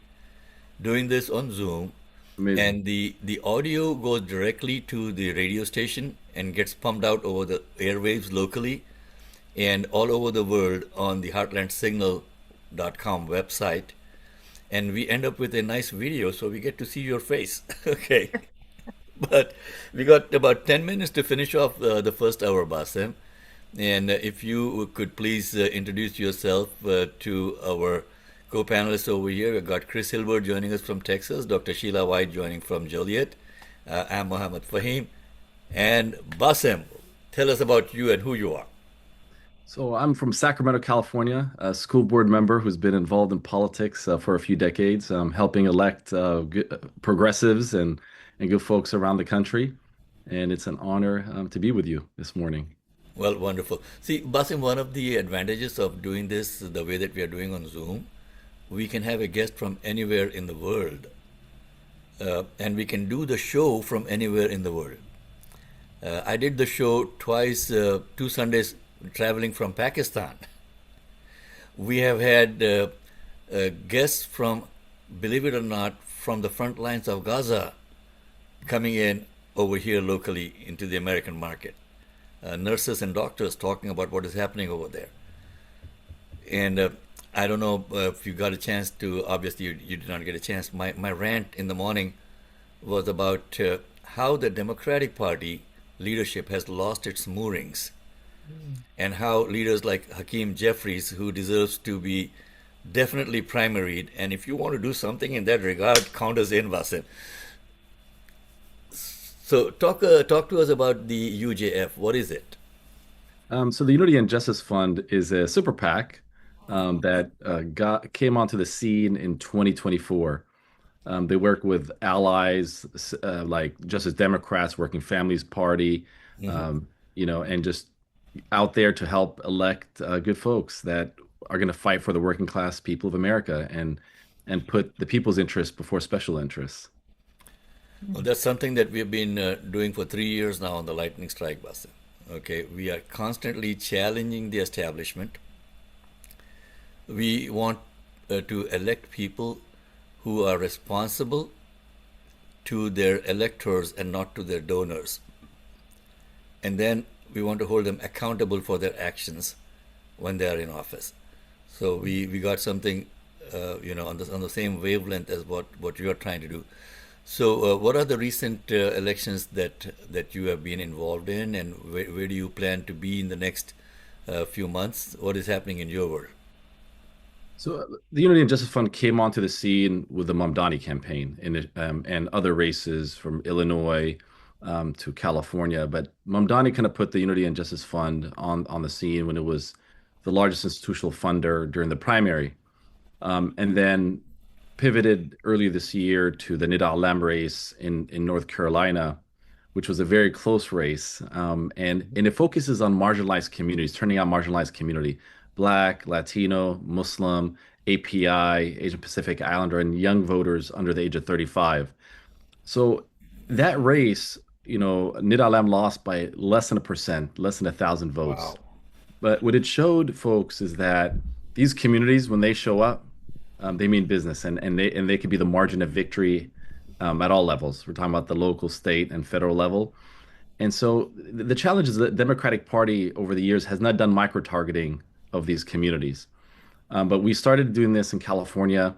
doing this on Zoom. amazing. And the audio goes directly to the radio station and gets pumped out over the airwaves locally and all over the world on the heartlandsignal.com website. And we end up with a nice video, so we get to see your face. Okay. But we got about 10 minutes to finish off the first hour, Bassem. And if you could please introduce yourself to our co-panelists over here. We've got Chris Hilbert joining us from Texas, Dr. Sheila White joining from Joliet. I'm Mohammed Faheem. And Bassem, tell us about you and who you are. So I'm from Sacramento, California, a school board member who's been involved in politics for a few decades, helping elect progressives and good folks around the country. And it's an honor to be with you this morning. Well, wonderful. See, Basim, one of the advantages of doing this the way that we are doing on Zoom, we can have a guest from anywhere in the world. and we can do the show from anywhere in the world. I did the show twice, 2 Sundays traveling from Pakistan. We have had guests from, believe it or not, from the front lines of Gaza coming in over here locally into the American market. Nurses and doctors talking about what is happening over there. And I don't know if you got a chance to, obviously you did not get a chance. My rant in the morning was about how the Democratic Party leadership has lost its moorings, and how leaders like Hakeem Jeffries, who deserves to be definitely primaried, and if you want to do something in that regard, count us in, Wasim. So talk to us about the UJF. What is it? So the Unity and Justice Fund is a super PAC that came onto the scene in 2024. They work with allies like Justice Democrats, Working Families Party, and just out there to help elect good folks that are going to fight for the working class people of America and put the people's interests before special interests. Well, that's something that we've been doing for 3 years now on the Lightning Strike, Basim. Okay, we are constantly challenging the establishment. We want to elect people who are responsible to their electors and not to their donors. And then we want to hold them accountable for their actions when they are in office. So we got something, on the same wavelength as what you are trying to do. So what are the recent elections that you have been involved in, and where do you plan to be in the next few months? What is happening in your world? So the Unity and Justice Fund came onto the scene with the Mamdani campaign and other races from Illinois to California. But Mamdani kind of put the Unity and Justice Fund on the scene when it was the largest institutional funder during the primary, and then pivoted earlier this year to the Nida Alam race in North Carolina, which was a very close race. And it focuses on marginalized communities, turning out marginalized community, Black, Latino, Muslim, API, Asian Pacific Islander, and young voters under the age of 35. So that race, Nida Alam lost by less than 1%, less than 1,000 votes. Wow. But what it showed folks is that these communities, when they show up, they mean business, and they could be the margin of victory at all levels. We're talking about the local, state, and federal level. And so the challenge is that the Democratic Party over the years has not done micro-targeting of these communities. But we started doing this in California,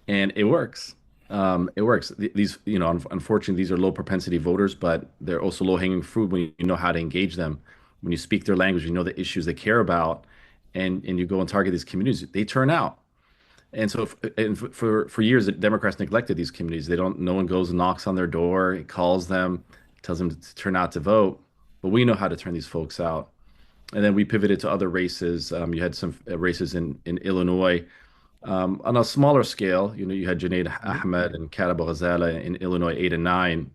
and it works. It works. These, unfortunately, these are low propensity voters, but they're also low hanging fruit when you know how to engage them. When you speak their language, you know the issues they care about, and you go and target these communities, they turn out. And so for years, the Democrats neglected these communities. No one goes and knocks on their door, calls them, tells them to turn out to vote. But we know how to turn these folks out. And then we pivoted to other races. You had some races in Illinois. On a smaller scale, you had Junaid Ahmed and Karabo Ghazala in Illinois 8 and 9.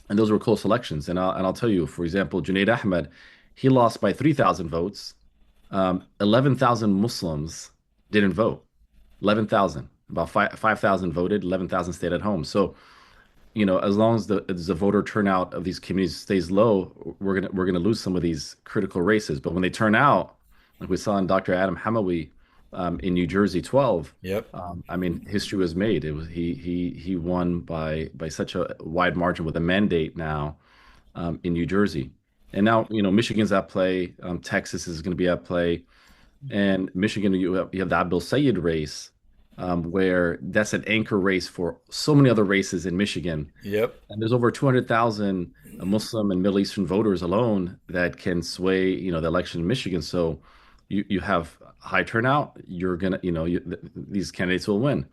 And those were close elections. And I'll tell you, for example, Junaid Ahmed, he lost by 3,000 votes. 11,000 Muslims didn't vote. 11,000, about 5,000 voted, 11,000 stayed at home. So, as long as the voter turnout of these communities stays low, we're gonna lose some of these critical races. But when they turn out, like we saw in Dr. Adam Hamawi in New Jersey 12, Yep. History was made. It was he won by such a wide margin with a mandate now in New Jersey, and now Michigan's at play, Texas is going to be at play. And Michigan, you have the Abdul Sayed race, where that's an anchor race for so many other races in Michigan. Yep. And there's over 200,000 Muslim and Middle Eastern voters alone that can sway, the election in Michigan. So you have high turnout. You're gonna, these candidates will win.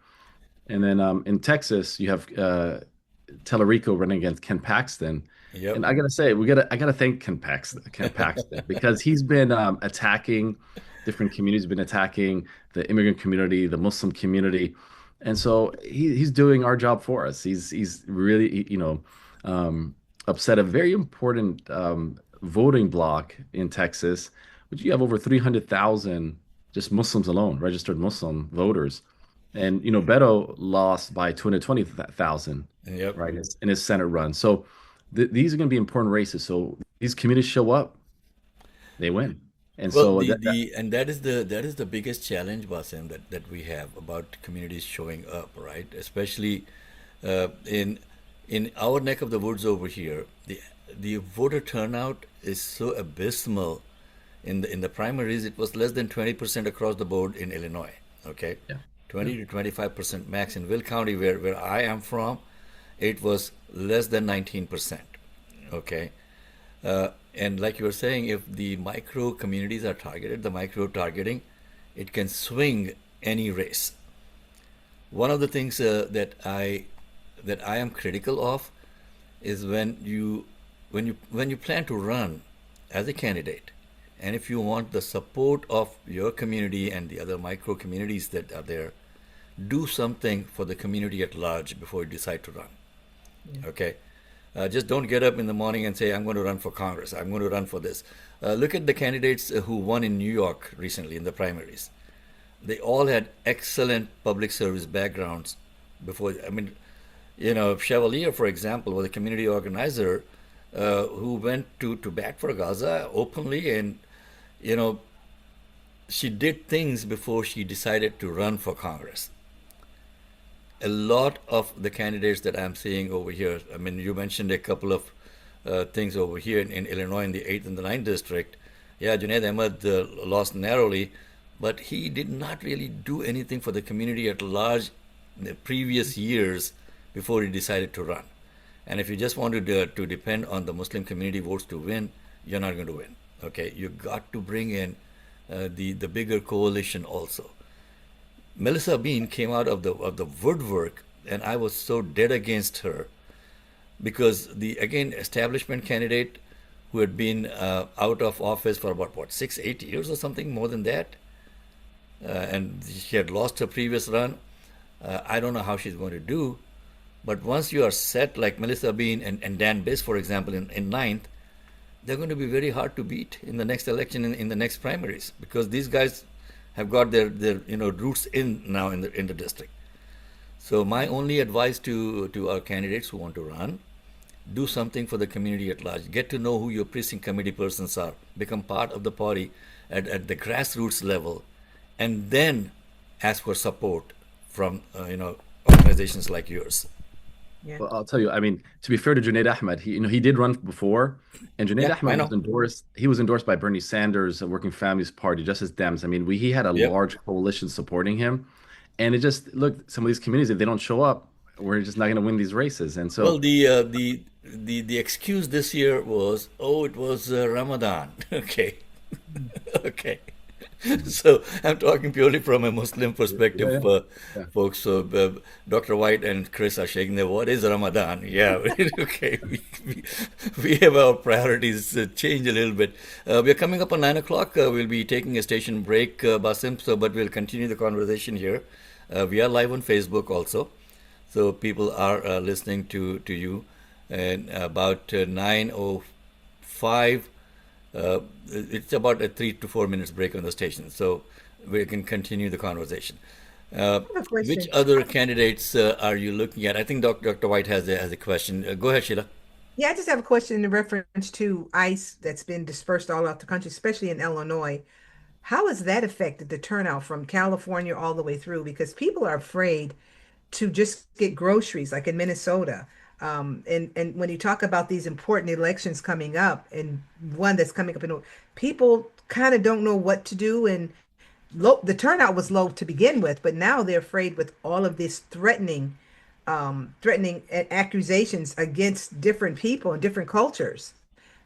And then in Texas, you have Tellerico running against Ken Paxton. Yep. And I gotta say, I gotta thank Ken Paxton because he's been attacking different communities, been attacking the immigrant community, the Muslim community, and so he's doing our job for us. He's really upset a very important voting block in Texas, which you have over 300,000 just Muslims alone, registered Muslim voters, And Beto lost by 220,000, Yep. right, in his Senate run. So these are going to be important races. So these communities show up, they win. And Well, so that and that is the biggest challenge, Basim, that we have about communities showing up, right? Especially in our neck of the woods over here, the voter turnout is so abysmal. In the primaries, it was less than 20% across the board in Illinois. Okay, yeah, yeah. 20 to 25% max in Will County, where I am from, it was less than 19%. Okay, and like you were saying, if the micro communities are targeted, the micro targeting, it can swing any race. One of the things that I am critical of is when you plan to run as a candidate, and if you want the support of your community and the other micro communities that are there, do something for the community at large before you decide to run. Yeah. Okay, just don't get up in the morning and say, I'm going to run for Congress, I'm going to run for this. Look at the candidates who won in New York recently in the primaries. They all had excellent public service backgrounds before. I mean, Chevalier, for example, was a community organizer who went to bat for Gaza openly, and you know, she did things before she decided to run for Congress. A lot of the candidates that I'm seeing over here, I mean, you mentioned a couple of things over here in Illinois in the 8th and the 9th district. Yeah, Junaid Ahmed lost narrowly, but he did not really do anything for the community at large in the previous years before he decided to run. And if you just want to depend on the Muslim community votes to win, you're not going to win. Okay, you got to bring in the bigger coalition also. Melissa Bean came out of the woodwork, and I was so dead against her because the again establishment candidate who had been out of office for about what 6 8 years or something more than that, and she had lost her previous run. I don't know how she's going to do, but once you are set like Melissa Bean and Dan Biss, for example, in ninth, they're going to be very hard to beat in the next election in the next primaries because these guys have got their roots in now in the district. So my only advice to our candidates who want to run, do something for the community at large. Get to know who your precinct committee persons are. Become part of the party at the grassroots level, and then ask for support from organizations like yours. Yeah. Well, I'll tell you, I mean, to be fair to Junaid Ahmed, he did run before, and Junaid Yeah, I Ahmed was know. endorsed. He was endorsed by Bernie Sanders, a Working Families Party, just as Dems. I mean, he had a Yep. large coalition supporting him, and it just look some of these communities, if they don't show up, we're just not going to win these races. And Well, so, the excuse this year was, oh, it was Ramadan. Okay, Mm. okay. So I'm talking purely from a Muslim yeah, perspective, yeah, yeah. folks. So Dr. White and Chris are shaking their. What is Ramadan? Yeah, okay. We have our priorities change a little bit. We are coming up on 9 o'clock. We'll be taking a station break, Basim. So, but we'll continue the conversation here. We are live on Facebook also, so people are listening to you. And about 9:05. It's about a 3 to 4 minutes break on the station, so we can continue the conversation. I have a Which question. other candidates are you looking at? I think Dr. White has a question. Go ahead, Sheila. Yeah, I just have a question in reference to ICE that's been dispersed all out the country, especially in Illinois. How has that affected the turnout from California all the way through? Because people are afraid to just get groceries, like in Minnesota. And when you talk about these important elections coming up, and one that's coming up people kind of don't know what to do. And the turnout was low to begin with, but now they're afraid with all of this threatening accusations against different people and different cultures.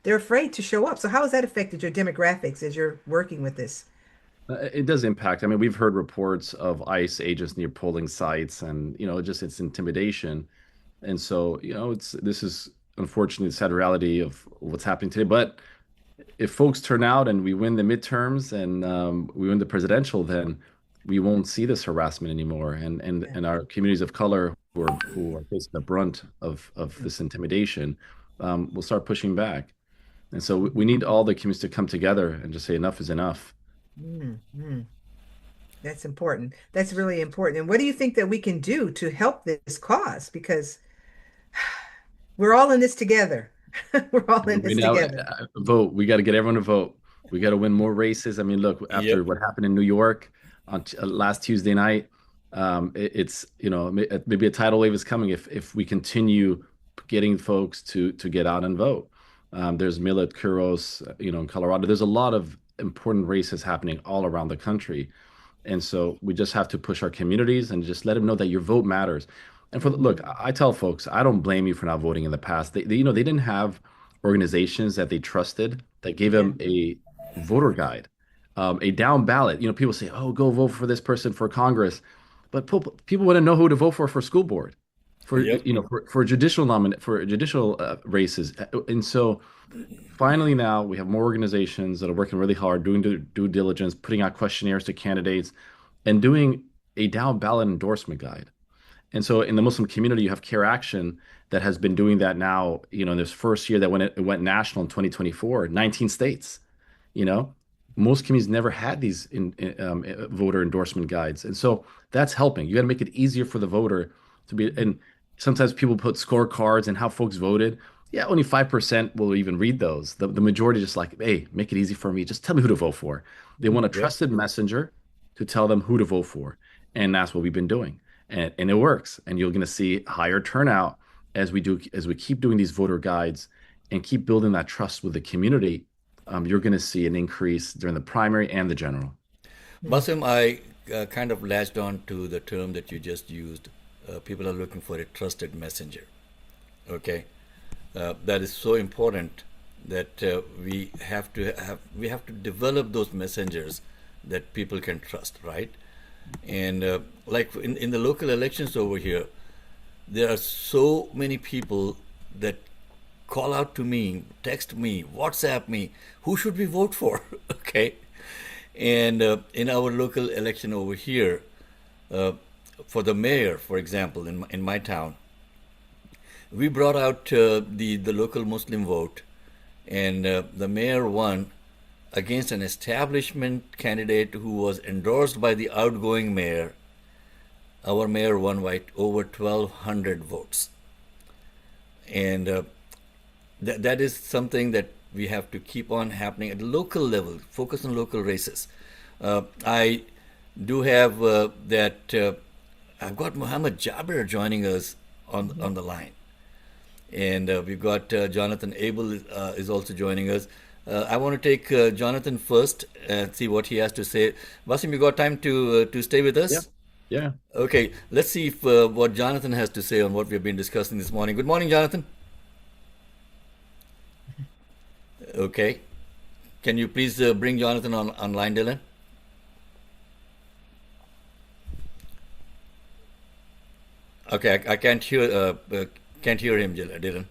They're afraid to show up. So how has that affected your demographics as you're working with this? It does impact. I mean, we've heard reports of ICE agents near polling sites, and just it's intimidation. And so, it's this is unfortunately the sad reality of what's happening today. But if folks turn out and we win the midterms and we win the presidential, then we won't see this harassment anymore. And and Yeah. and our communities of color who are facing the brunt of this intimidation will start pushing back. And so we need all the communities to come together and just say enough is enough. Mm, mm. That's important. That's really important. And what do you think that we can do to help this cause? Because we're all in this together. We're all in Right this now, together. vote. We got to get everyone to vote. We got to win more races. I mean, look, after Yep. what happened in New York on last Tuesday night, it's maybe a tidal wave is coming if we continue getting folks to get out and vote. There's Millet Kuros, in Colorado. There's a lot of important races happening all around the country. And so we just have to push our communities and just let them know that your vote matters. And look, I tell folks, I don't blame you for not voting in the past. They didn't have organizations that they trusted that gave Yeah. them a voter guide, a down ballot. People say, "Oh, go vote for this person for Congress," but people want to know who to vote for school board, for Yep. for judicial races. And so finally now we have more organizations that are working really hard, doing due diligence, putting out questionnaires to candidates, and doing a down ballot endorsement guide. And so in the Muslim community, you have Care Action that has been doing that now, in this first year that when it went national in 2024, 19 states, you know, most communities never had these voter endorsement guides. And so that's helping. You got to make it easier for the voter to be, and sometimes people put scorecards and how folks voted. Yeah, only 5% will even read those. The majority just like, hey, make it easy for me. Just tell me who to vote for. They want a Yep. trusted messenger to tell them who to vote for. And that's what we've been doing. And it works. And you're going to see higher turnout as we keep doing these voter guides and keep building that trust with the community. You're going to see an increase during the primary and the general. Basim, I kind of latched on to the term that you just used. People are looking for a trusted messenger. Okay, that is so important that we have to develop those messengers that people can trust, right? And like in the local elections over here, there are so many people that call out to me, text me, WhatsApp me, who should we vote for? Okay. And in our local election over here, for the mayor, for example, in my town, we brought out the local Muslim vote, and the mayor won against an establishment candidate who was endorsed by the outgoing mayor. Our mayor won by over 1,200 votes. And that is something that we have to keep on happening at the local level, focus on local races. I do have I've got Muhammad Jabir joining us on the line. And we've got Jonathan Abel is also joining us. I want to take Jonathan first and see what he has to say. Basim, you got time to stay with us? Yeah. Okay, let's see if what Jonathan has to say on what we've been discussing this morning. Good morning, Jonathan. Okay. Can you please bring Jonathan on line, Dylan? Okay, I can't hear him, Dylan.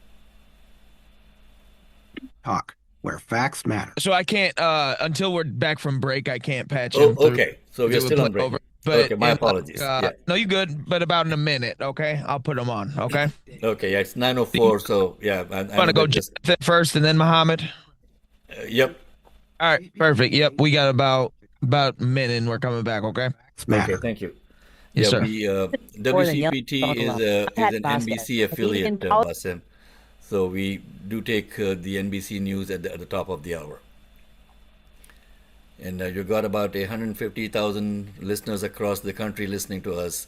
Talk where facts matter. So I can't until we're back from break. I can't patch Oh, him through. okay. So we're still on break. But Okay, my apologies. Yeah. No, you good. But about in a minute, okay? I'll put him on. Okay. Okay. Yeah, it's 9:04. So yeah, Want to go Jonathan first and then Muhammad? Yep. All right. Perfect. Yep. We got about a minute and we're coming back. Okay. Facts matter. Okay. Thank you. Yes, Yeah, sir. WCPT is an NBC affiliate, Basim. So we do take the NBC news at the top of the hour. And you've got about 150,000 listeners across the country listening to us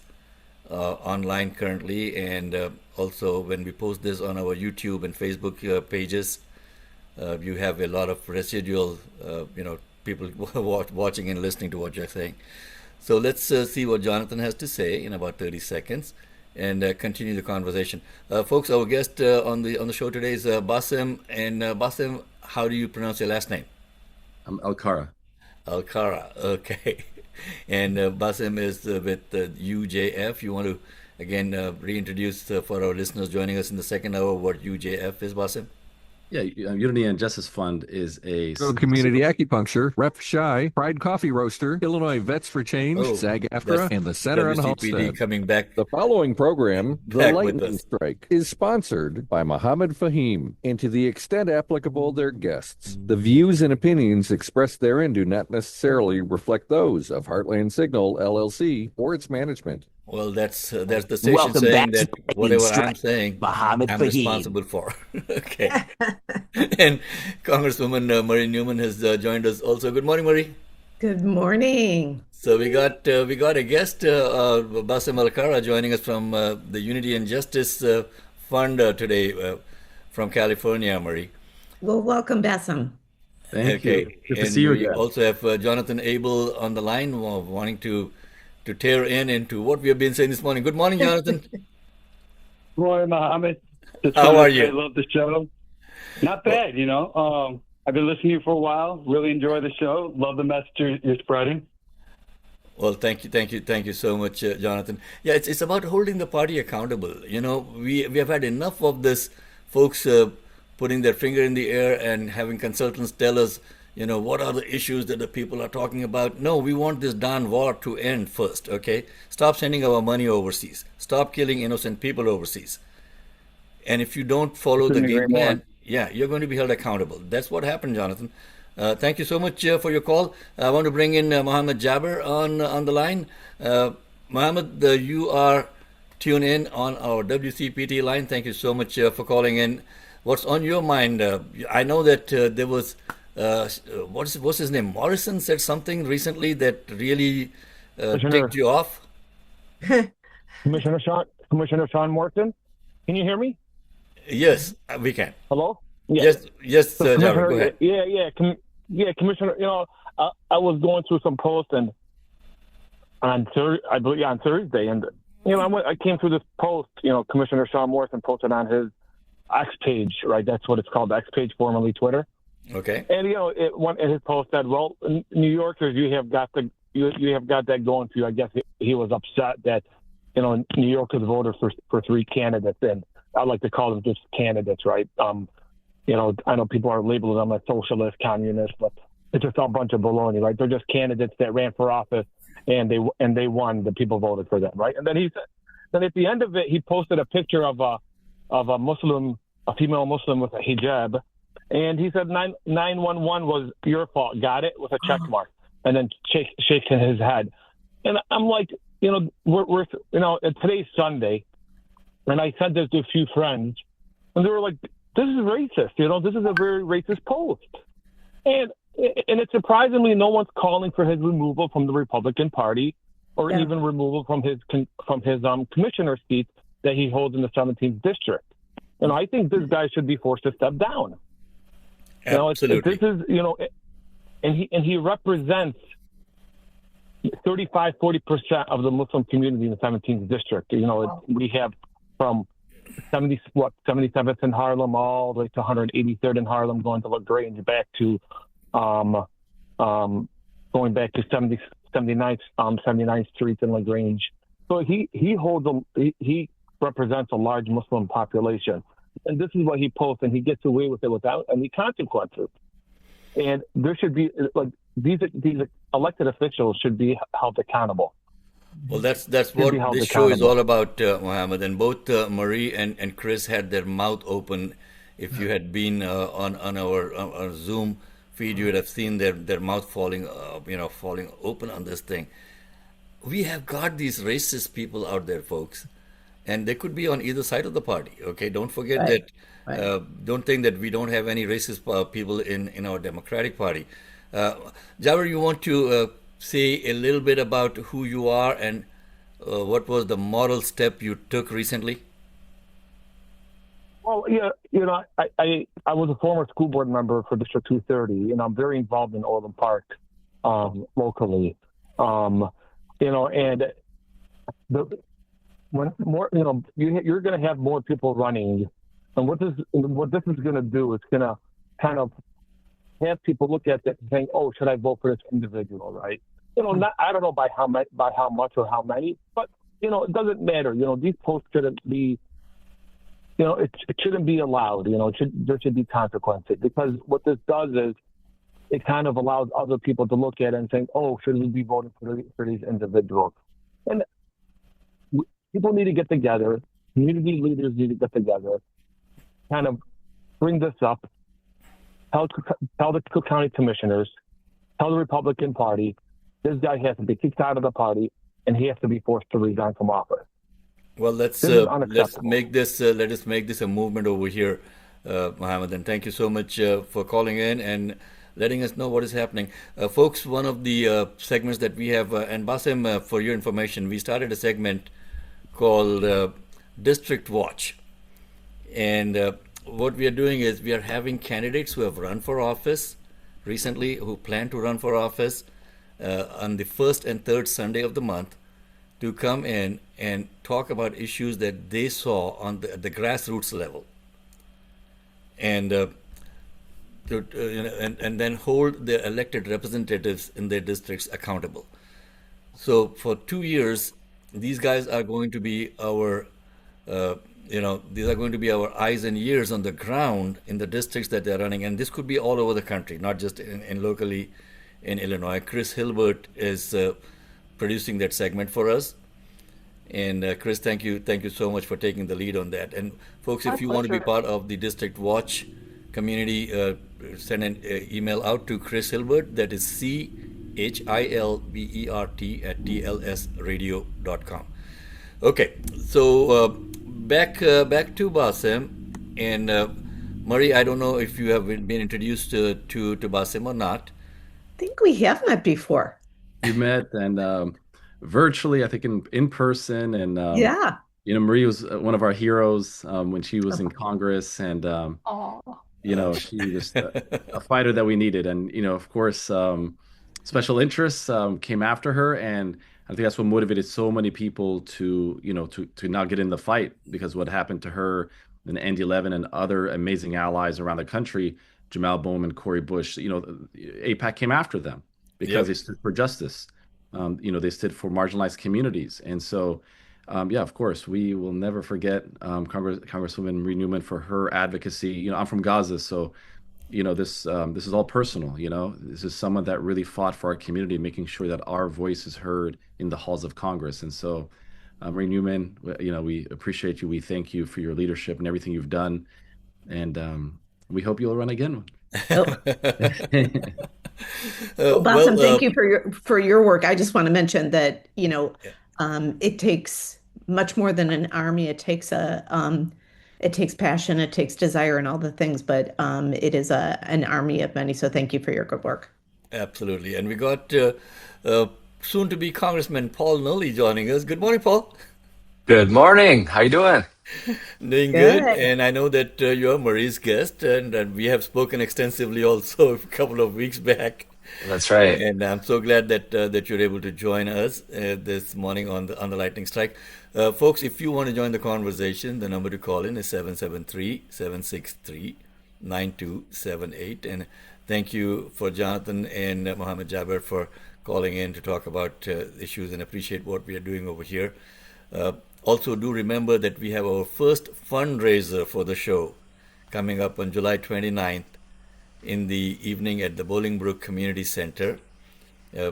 online currently. And also when we post this on our YouTube and Facebook pages, you have a lot of residual, people watching and listening to what you're saying. So let's see what Jonathan has to say in about 30 seconds and continue the conversation. Folks, our guest on the show today is Basim. And Basim, how do you pronounce your last name? I'm Alcara. Alcara, okay. And Basim is with UJF. You want to, again, reintroduce for our listeners joining us in the second hour what UJF is, Basim? Yeah, Unity and Justice Fund is a Community Acupuncture, Rep Shy, Pride Coffee Roaster, Illinois Vets for Change, Oh, SAG-AFTRA, that's and the Center on WCPT Homestead. coming back The following program, The back with Lightning us. Strike, is sponsored by Mohammed Faheem, and to the extent applicable, their guests. The views and opinions expressed therein do not necessarily reflect those of Heartland Signal, LLC, or its management. Well, that's the station Welcome saying back to that Lightning whatever I'm Strike, saying, Mohammed I'm Faheem. responsible for. Okay. And Congresswoman Marie Newman has joined us also. Good morning, Marie. Good morning. So we got a guest, Bassem Alcara, joining us from the Unity and Justice Fund today from California, Marie. Well, welcome, Bassem. Thank Okay. you. Good to And see you we again. also have Jonathan Abel on the line, wanting to tear into what we have been saying this morning. Good morning, Jonathan. Good morning, Mohammed. How are you? I love the show. Not bad, you know. I've been listening to you for a while. Really enjoy the show. Love the message you're spreading. Well, thank you so much, Jonathan. Yeah, it's about holding the party accountable. You know, we have had enough of this, folks putting their finger in the air and having consultants tell us, you know, what are the issues that the people are talking about. No, we want this darn war to end first, okay? Stop sending our money overseas. Stop killing innocent people overseas. And if you don't follow the game plan, yeah, you're going to be held accountable. That's what happened, Jonathan. Thank you so much for your call. I want to bring in Mohammed Jabber on the line. Mohammed, you are tuned in on our WCPT line. Thank you so much for calling in. What's on your mind? I know that there was, what's his name? Morrison said something recently that really ticked you off. Commissioner Sean Morrison, can you hear me? Yes, we can. Hello? Yes, So, Jabber, go ahead. Commissioner. You know, I was going through some posts and on Thursday, and you know, I came through this post. You know, Commissioner Sean Morrison posted on his X page, right? That's what it's called, X page, formerly Twitter. Okay. And you know, his post said, "Well, New Yorkers, you have got that going for you." I guess he was upset that, you know, New Yorkers voted for three candidates, and I like to call them just candidates, right? You know, I know people are labeling them as socialist, communist, but it's just a bunch of baloney, right? They're just candidates that ran for office, and they won. The people voted for them, right? And then then at the end of it, he posted a picture of a Muslim, a female Muslim with a hijab, and he said 911 was your fault. Got it, with a check mark, and then shaking his head. And I'm like, you know, we're you know, today's Sunday, and I sent this to a few friends, and they were like, "This is racist. You know, this is a very racist post." And it's surprisingly no one's calling for his removal from the Republican Party, or even removal from his commissioner seat that he holds in the 17th district. And I think this guy should be forced to step down. Absolutely. You know, this is, you know, and he represents 35-40% of the Muslim community in the 17th district. You know, we have from 77th in Harlem all the way to 183rd in Harlem, going to LaGrange, back to going back to 79th Street in LaGrange. So he represents a large Muslim population, and this is what he posts, and he gets away with it without any consequences. And there should be, like, these elected officials should be held accountable. Well, that's what this show is all about, Mohammed. And both Marie and Chris had their mouth open. If you had been on our Zoom feed, you would have seen their mouth falling open on this thing. We have got these racist people out there, folks, and they could be on either side of the party. Okay, don't forget that. Right. Don't think that we don't have any racist people in our Democratic Party. Jabber, you want to say a little bit about who you are and what was the moral step you took recently? Well, yeah, you know, I was a former school board member for District 230, and I'm very involved in Orland Park locally. You know, and when more, you know, you're going to have more people running, and what this is going to do is going to kind of have people look at it and think, "Oh, should I vote for this individual?" Right? You know, I don't know by how much or how many, but you know, it doesn't matter. You know, these posts shouldn't be it shouldn't be allowed. There should be consequences, because what this does is it kind of allows other people to look at it and think, oh, should we be voting for these individuals? And people need to get together. Community leaders need to get together, kind of bring this up, tell the Cook County commissioners, tell the Republican Party, this guy has to be kicked out of the party and he has to be forced to resign from office. Well, let's make this a movement over here, Mohammed. And thank you so much for calling in and letting us know what is happening, folks. One of the segments that we have, and Basim, for your information, we started a segment called District Watch, and what we are doing is we are having candidates who have run for office recently, who plan to run for office on the first and third Sunday of the month, to come in and talk about issues that they saw on the grassroots level, and and then hold their elected representatives in their districts accountable. So for 2 years, these guys are going to be our these are going to be our eyes and ears on the ground in the districts that they're running, and this could be all over the country, not just in locally in Illinois. Chris Hilbert is producing that segment for us, and Chris, thank you so much for taking the lead on that. And folks, if you want to be part of the District Watch community, send an email out to Chris Hilbert. That is CHILBERT@tlsradio.com. Okay, so back to Basim and Murray. I don't know if you have been introduced to Basim or not. I think we have met before. We met and virtually, I think in person, and yeah. Marie was one of our heroes when she was in Congress, and she was a fighter that we needed. And of course, special interests came after her, and I think that's what motivated so many people to now get in the fight, because what happened to her and Andy Levin and other amazing allies around the country, Jamal Bowman, Cori Bush, AIPAC came after them because they stood for justice. They stood for marginalized communities. And so, of course, we will never forget Congresswoman Marie Newman for her advocacy. I'm from Gaza, so this is all personal. This is someone that really fought for our community, making sure that our voice is heard in the halls of Congress. And so, Marie Newman, we appreciate you. We thank you for your leadership and everything you've done, and we hope you'll run again. Basim, thank you for your work. I just want to mention that it takes much more than an army. It takes it takes passion, it takes desire, and all the things. But it is an army of many. So thank you for your good work. Absolutely, and we got soon to be Congressman Paul Nolly joining us. Good morning, Paul. Good morning. How you doing? Doing good. And I know that you're Marie's guest, and we have spoken extensively also a couple of weeks back. That's right. And I'm so glad that you're able to join us this morning on the Lightning Strike. Folks, if you want to join the conversation, the number to call in is 773-763-9278. And thank you for Jonathan and Mohammed Jabber for calling in to talk about issues, and appreciate what we are doing over here. Also, do remember that we have our first fundraiser for the show coming up on July 29th in the evening at the Bolingbrook Community Center.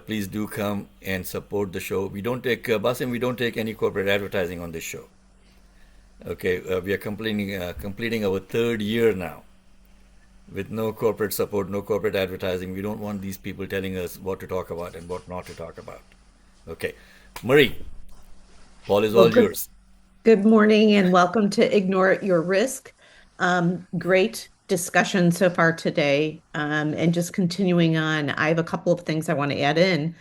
Please do come and support the show. We don't take, Basim, we don't take any corporate advertising on this show. Okay, we are completing our third year now with no corporate support, no corporate advertising. We don't want these people telling us what to talk about and what not to talk about. Okay, Marie, Paul is all yours. Good morning and welcome to Ignore at Your Risk. Great discussion so far today. And just continuing on, I have a couple of things I want to add in.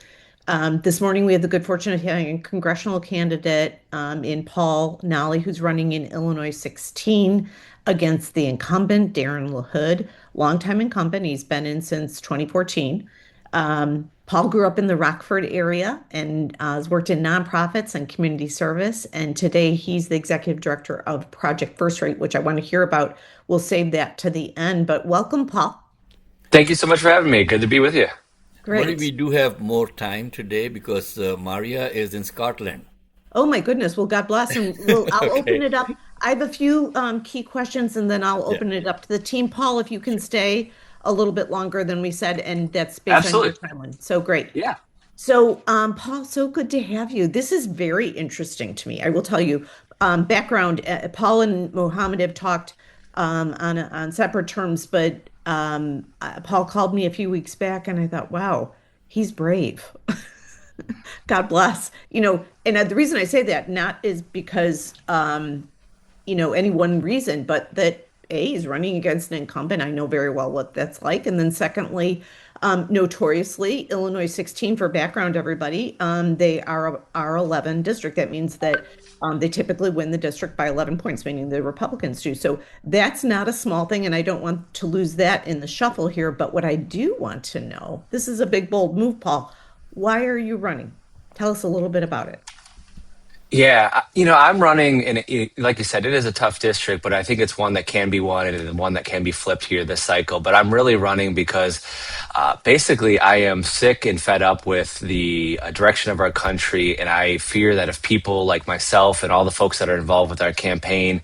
This morning, we had the good fortune of having a congressional candidate in Paul Nolly, who's running in Illinois 16 against the incumbent, Darren LaHood, longtime incumbent. He's been in since 2014. Paul grew up in the Rockford area and has worked in nonprofits and community service. And today he's the executive director of Project First Rate, which I want to hear about. We'll save that to the end, but welcome, Paul. Thank you so much for having me. Good to be with you. Great. Marie, we do have more time today because Maria is in Scotland. Oh my goodness. Well, God bless. And I'll open it up. I have a few key questions and then I'll open it up to the team. Paul, if you can stay a little bit longer than we said, and that's based on your Absolutely. timeline. So great. Yeah. So, Paul, so good to have you. This is very interesting to me. I will tell you, background, Paul and Mohammed have talked on separate terms, but Paul called me a few weeks back and I thought, wow, he's brave. God bless. And the reason I say that not is because any one reason, but that he's running against an incumbent. I know very well what that's like. And then secondly, notoriously, Illinois 16, for background, everybody, they are R11 district. That means that they typically win the district by 11 points, meaning the Republicans do. So that's not a small thing, and I don't want to lose that in the shuffle here. But what I do want to know, this is a big, bold move, Paul. Why are you running? Tell us a little bit about it. Yeah, I'm running, and like you said, it is a tough district, but I think it's one that can be won and one that can be flipped here this cycle. But I'm really running because basically I am sick and fed up with the direction of our country, and I fear that if people like myself and all the folks that are involved with our campaign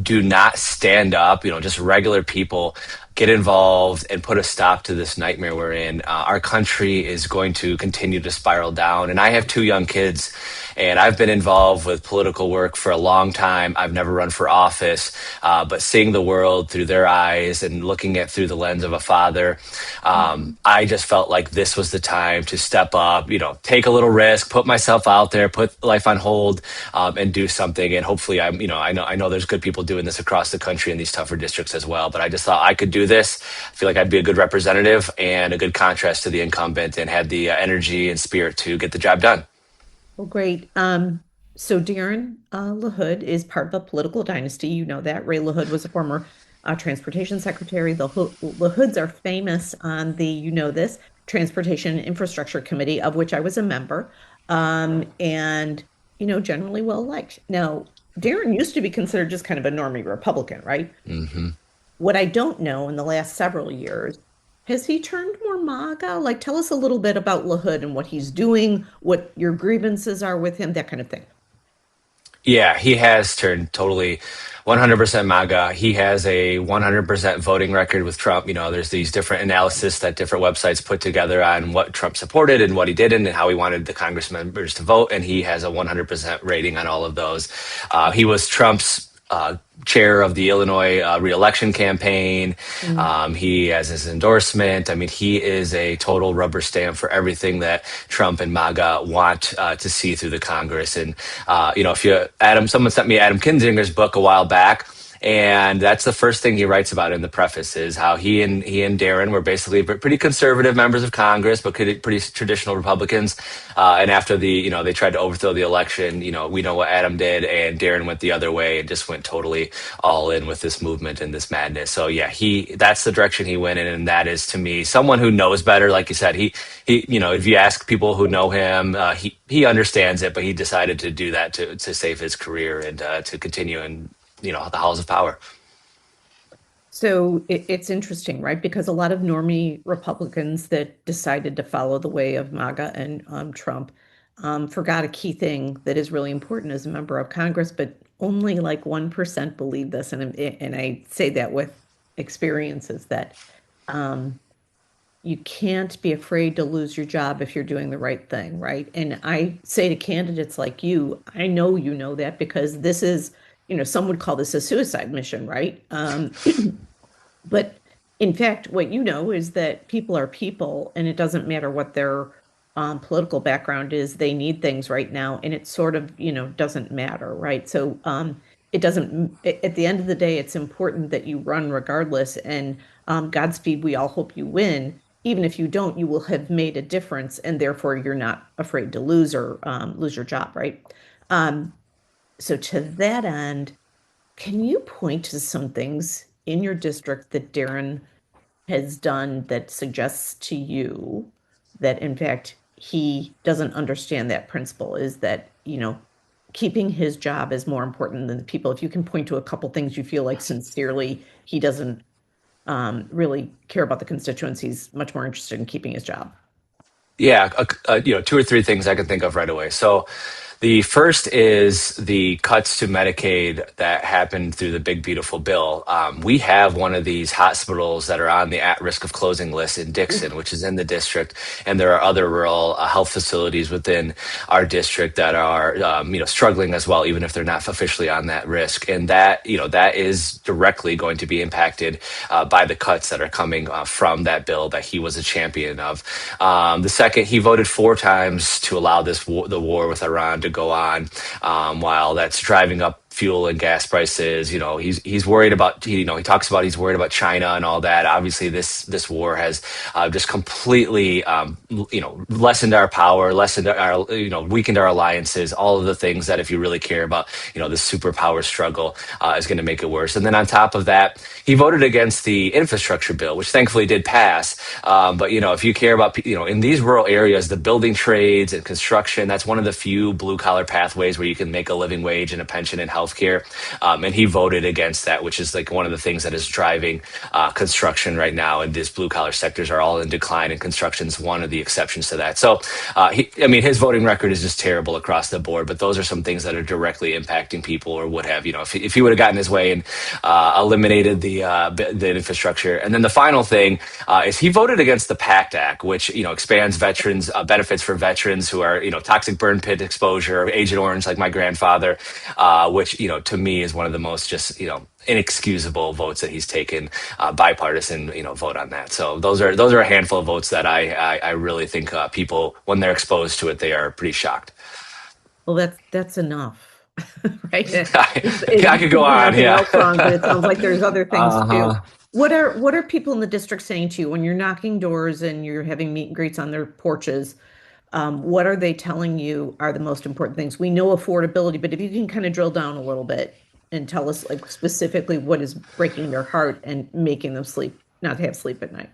do not stand up, just regular people, get involved and put a stop to this nightmare we're in, our country is going to continue to spiral down. And I have 2 young kids, and I've been involved with political work for a long time. I've never run for office, but seeing the world through their eyes and looking at through the lens of a father, I just felt like this was the time to step up, take a little risk, put myself out there, put life on hold, and do something. And hopefully, I know there's good people doing this across the country in these tougher districts as well. But I just thought I could do this. I feel like I'd be a good representative and a good contrast to the incumbent, and had the energy and spirit to get the job done. Well, great. So Darren LaHood is part of a political dynasty. You know that. Ray LaHood was a former transportation secretary. The LaHoods are famous on the, Transportation and Infrastructure Committee, of which I was a member, and, generally well liked. Now, Darren used to be considered just kind of a normie Republican, right? Mm-hmm. What I don't know in the last several years, has he turned more MAGA? Like, tell us a little bit about LaHood and what he's doing, what your grievances are with him, that kind of thing. Yeah, he has turned totally 100% MAGA. He has a 100% voting record with Trump. There's these different analysis that different websites put together on what Trump supported and what he didn't and how he wanted the Congress members to vote. And he has a 100% rating on all of those. He was Trump's chair of the Illinois reelection campaign. He has his endorsement. I mean, he is a total rubber stamp for everything that Trump and MAGA want to see through the Congress. And, someone sent me Adam Kinzinger's book a while back. And that's the first thing he writes about in the preface, is how he and Darren were basically pretty conservative members of Congress, but pretty traditional Republicans. And after they tried to overthrow the election, we know what Adam did, and Darren went the other way and just went totally all in with this movement and this madness. So yeah, that's the direction he went in, and that is, to me, someone who knows better. Like you said, he if you ask people who know him, he understands it, but he decided to do that to save his career and to continue in the halls of power. So it's interesting, right? Because a lot of normie Republicans that decided to follow the way of MAGA and Trump forgot a key thing that is really important as a member of Congress, but only like 1% believe this. And I say that with experiences that you can't be afraid to lose your job if you're doing the right thing, right? And I say to candidates like you, I know you know that, because this is, some would call this a suicide mission, right? But in fact, what you know is that people are people, and it doesn't matter what their political background is. They need things right now, and it sort of, doesn't matter, right? So it doesn't, at the end of the day, it's important that you run regardless, and Godspeed, we all hope you win. Even if you don't, you will have made a difference, and therefore you're not afraid to lose or lose your job, right? So to that end, can you point to some things in your district that Darren has done that suggests to you that, in fact, he doesn't understand that principle, is that, keeping his job is more important than the people? If you can point to a couple things you feel like sincerely he doesn't really care about the constituents, he's much more interested in keeping his job. Yeah, 2 or 3 things I can think of right away. So The first is the cuts to Medicaid that happened through the Big Beautiful Bill. We have one of these hospitals that are on the at-risk of closing list in Dixon, which is in the district, and there are other rural health facilities within our district that are, struggling as well, even if they're not officially on that risk. And that, that is directly going to be impacted by the cuts that are coming from that bill that he was a champion of. The second, he voted 4 times to allow the war with Iran to go on, while that's driving up fuel and gas prices. He's worried about, he talks about he's worried about China and all that. Obviously, this war has just completely, lessened our power, weakened our alliances, all of the things that if you really care about, the superpower struggle is going to make it worse. And then on top of that, he voted against the infrastructure bill, which thankfully did pass. But, if you care about, in these rural areas, the building trades and construction, that's one of the few blue collar pathways where you can make a living wage and a pension and healthcare. And he voted against that, which is like one of the things that is driving construction right now. And these blue collar sectors are all in decline, and construction is one of the exceptions to that. So, his voting record is just terrible across the board. But those are some things that are directly impacting people, or would have, if he would have gotten his way and eliminated the infrastructure. And then the final thing is he voted against the PACT Act, which expands veterans benefits for veterans who are toxic burn pit exposure, Agent Orange, like my grandfather, which to me is one of the most just inexcusable votes that he's taken. Bipartisan vote on that. So those are a handful of votes that I really think people, when they're exposed to it, they are pretty shocked. Well, that's enough. Right? I could go on. Yeah, wrong, but it sounds like there's other things too. What are people in the district saying to you when you're knocking doors and you're having meet and greets on their porches? What are they telling you are the most important things? We know affordability, but if you can kind of drill down a little bit and tell us like specifically what is breaking their heart and making them not have sleep at night.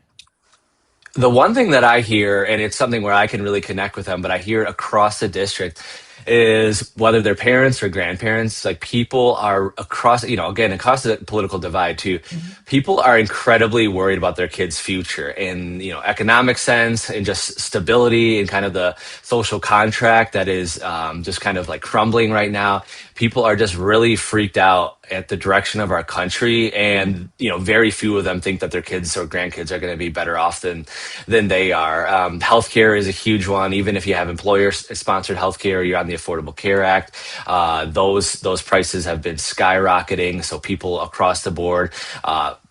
The one thing that I hear, and it's something where I can really connect with them, but I hear it across the district, is whether they're parents or grandparents, like people are across the political divide too. People are incredibly worried about their kids' future in, economic sense, and just stability and kind of the social contract that is just kind of like crumbling right now. People are just really freaked out at the direction of our country, and very few of them think that their kids or grandkids are going to be better off than they are. Healthcare is a huge one. Even if you have employer-sponsored healthcare, you're on the Affordable Care Act. Those prices have been skyrocketing. So people across the board,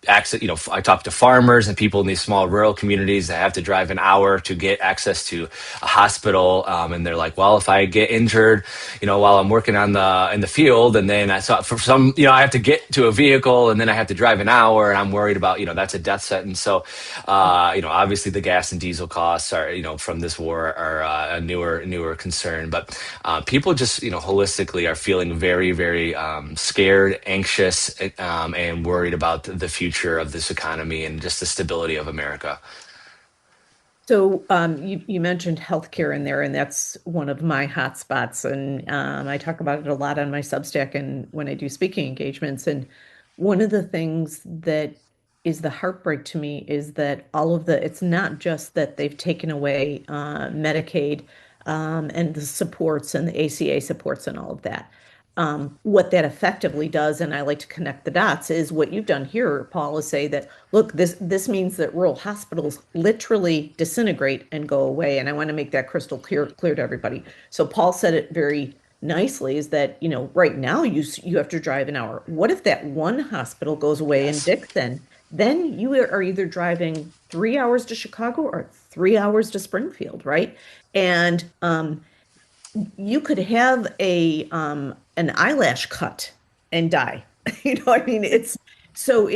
I talk to farmers and people in these small rural communities that have to drive an hour to get access to a hospital, and they're like, well, if I get injured, while I'm working in the field, and then I have to get to a vehicle, and then I have to drive an hour, and I'm worried about, that's a death sentence. So, obviously the gas and diesel costs are, from this war are a newer concern, but people just, holistically are feeling very, very scared, anxious, and worried about the future of this economy and just the stability of America. So you mentioned healthcare in there, and that's one of my hot spots. And I talk about it a lot on my Substack and when I do speaking engagements. And one of the things that is the heartbreak to me is that it's not just that they've taken away Medicaid and the supports and the ACA supports and all of that. What that effectively does, and I like to connect the dots, is what you've done here, Paul, is say that, look, this means that rural hospitals literally disintegrate and go away. And I want to make that crystal clear to everybody. So Paul said it very nicely, is that, right now you have to drive an hour. What if that one hospital goes away in Dixon? Then you are either driving 3 hours to Chicago or 3 hours to Springfield, right? And you could have an eyelash cut and die. It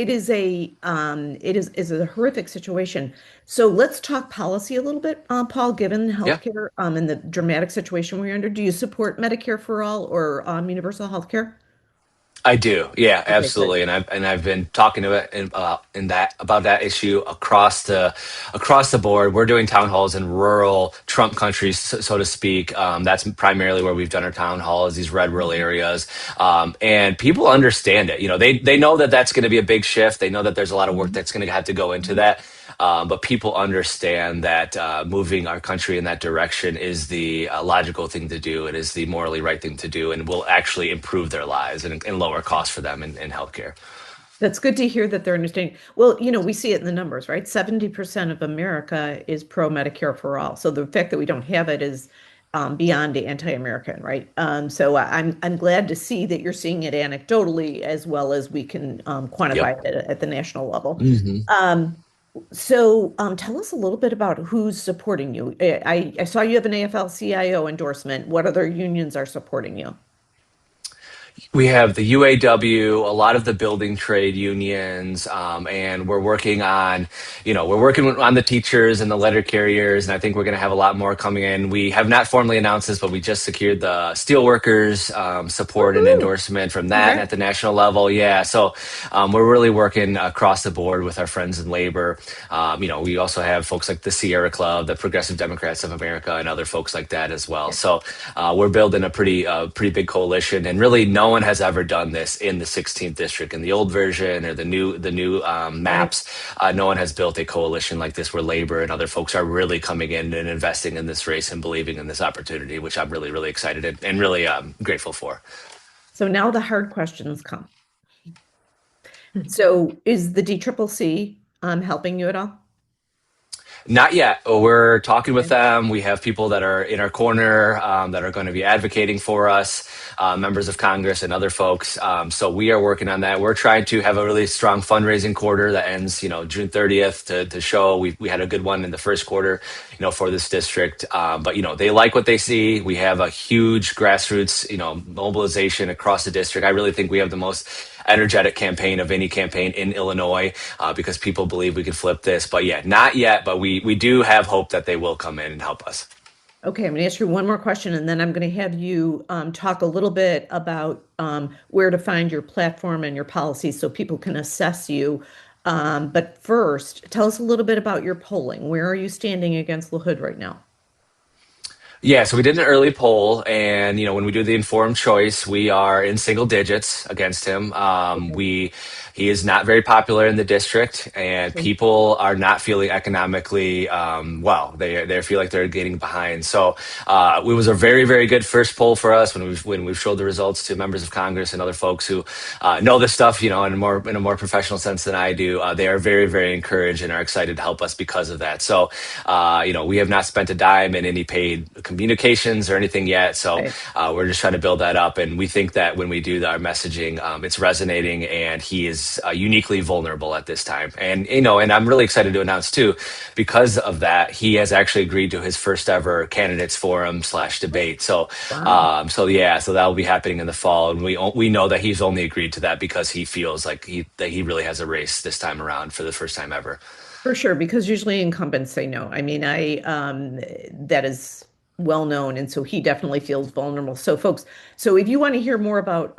is a horrific situation. So let's talk policy a little bit, Paul, given healthcare and the dramatic situation we're under. Do you support Medicare for all or universal healthcare? I do, yeah, absolutely, and I've been talking about that issue across the board. We're doing town halls in rural Trump countries, so to speak. That's primarily where we've done our town halls, these red rural areas, and people understand it. They know that that's going to be a big shift. They know that there's a lot of work that's going to have to go into that. But people understand that moving our country in that direction is the logical thing to do. It is the morally right thing to do, and will actually improve their lives and lower costs for them in healthcare. That's good to hear that they're understanding. Well, we see it in the numbers, right? 70% of America is pro Medicare for all. So the fact that we don't have it is beyond anti-American, right? So I'm glad to see that you're seeing it anecdotally as well as we can quantify it at the national level. So tell us a little bit about who's supporting you. I saw you have an AFL-CIO endorsement. What other unions are supporting you? We have the UAW, a lot of the building trade unions, and we're working on the teachers and the letter carriers, and I think we're going to have a lot more coming in. We have not formally announced this, but we just secured the steelworkers support and endorsement from that at the national level. Yeah, so we're really working across the board with our friends in labor. We also have folks like the Sierra Club, the Progressive Democrats of America, and other folks like that as well. So we're building a pretty big coalition, and really no one has ever done this in the 16th district. In the old version or the new maps, no one has built a coalition like this where labor and other folks are really coming in and investing in this race and believing in this opportunity, which I'm really, really excited and really grateful for. So now the hard questions come. So is the DCCC helping you at all? Not yet. We're talking with them. We have people that are in our corner that are going to be advocating for us, members of Congress and other folks. So we are working on that. We're trying to have a really strong fundraising quarter that ends, June 30th to show. We had a good one in the first quarter, for this district. But, they like what they see. We have a huge grassroots, mobilization across the district. I really think we have the most energetic campaign of any campaign in Illinois because people believe we can flip this. But not yet. But we do have hope that they will come in and help us. Okay, I'm going to ask you one more question, and then I'm going to have you talk a little bit about where to find your platform and your policies so people can assess you. But first, tell us a little bit about your polling. Where are you standing against LaHood right now? Yeah, so we did an early poll, and when we do the informed choice, we are in single digits against him. He is not very popular in the district, and people are not feeling economically well. They feel like they're getting behind. So it was a very, very good first poll for us when we showed the results to members of Congress and other folks who know this stuff, in a more professional sense than I do. They are very, very encouraged and are excited to help us because of that. So we have not spent a dime in any paid communications or anything yet. So we're just trying to build that up, and we think that when we do our messaging, it's resonating, and he is uniquely vulnerable at this time. And and I'm really excited to announce too, because of that, he has actually agreed to his first ever candidates forum /debate. So so that will be happening in the fall, and we know that he's only agreed to that because he feels like that he really has a race this time around for the first time ever. For sure, because usually incumbents say no. I mean, that is well known, and so he definitely feels vulnerable. So folks, if you want to hear more about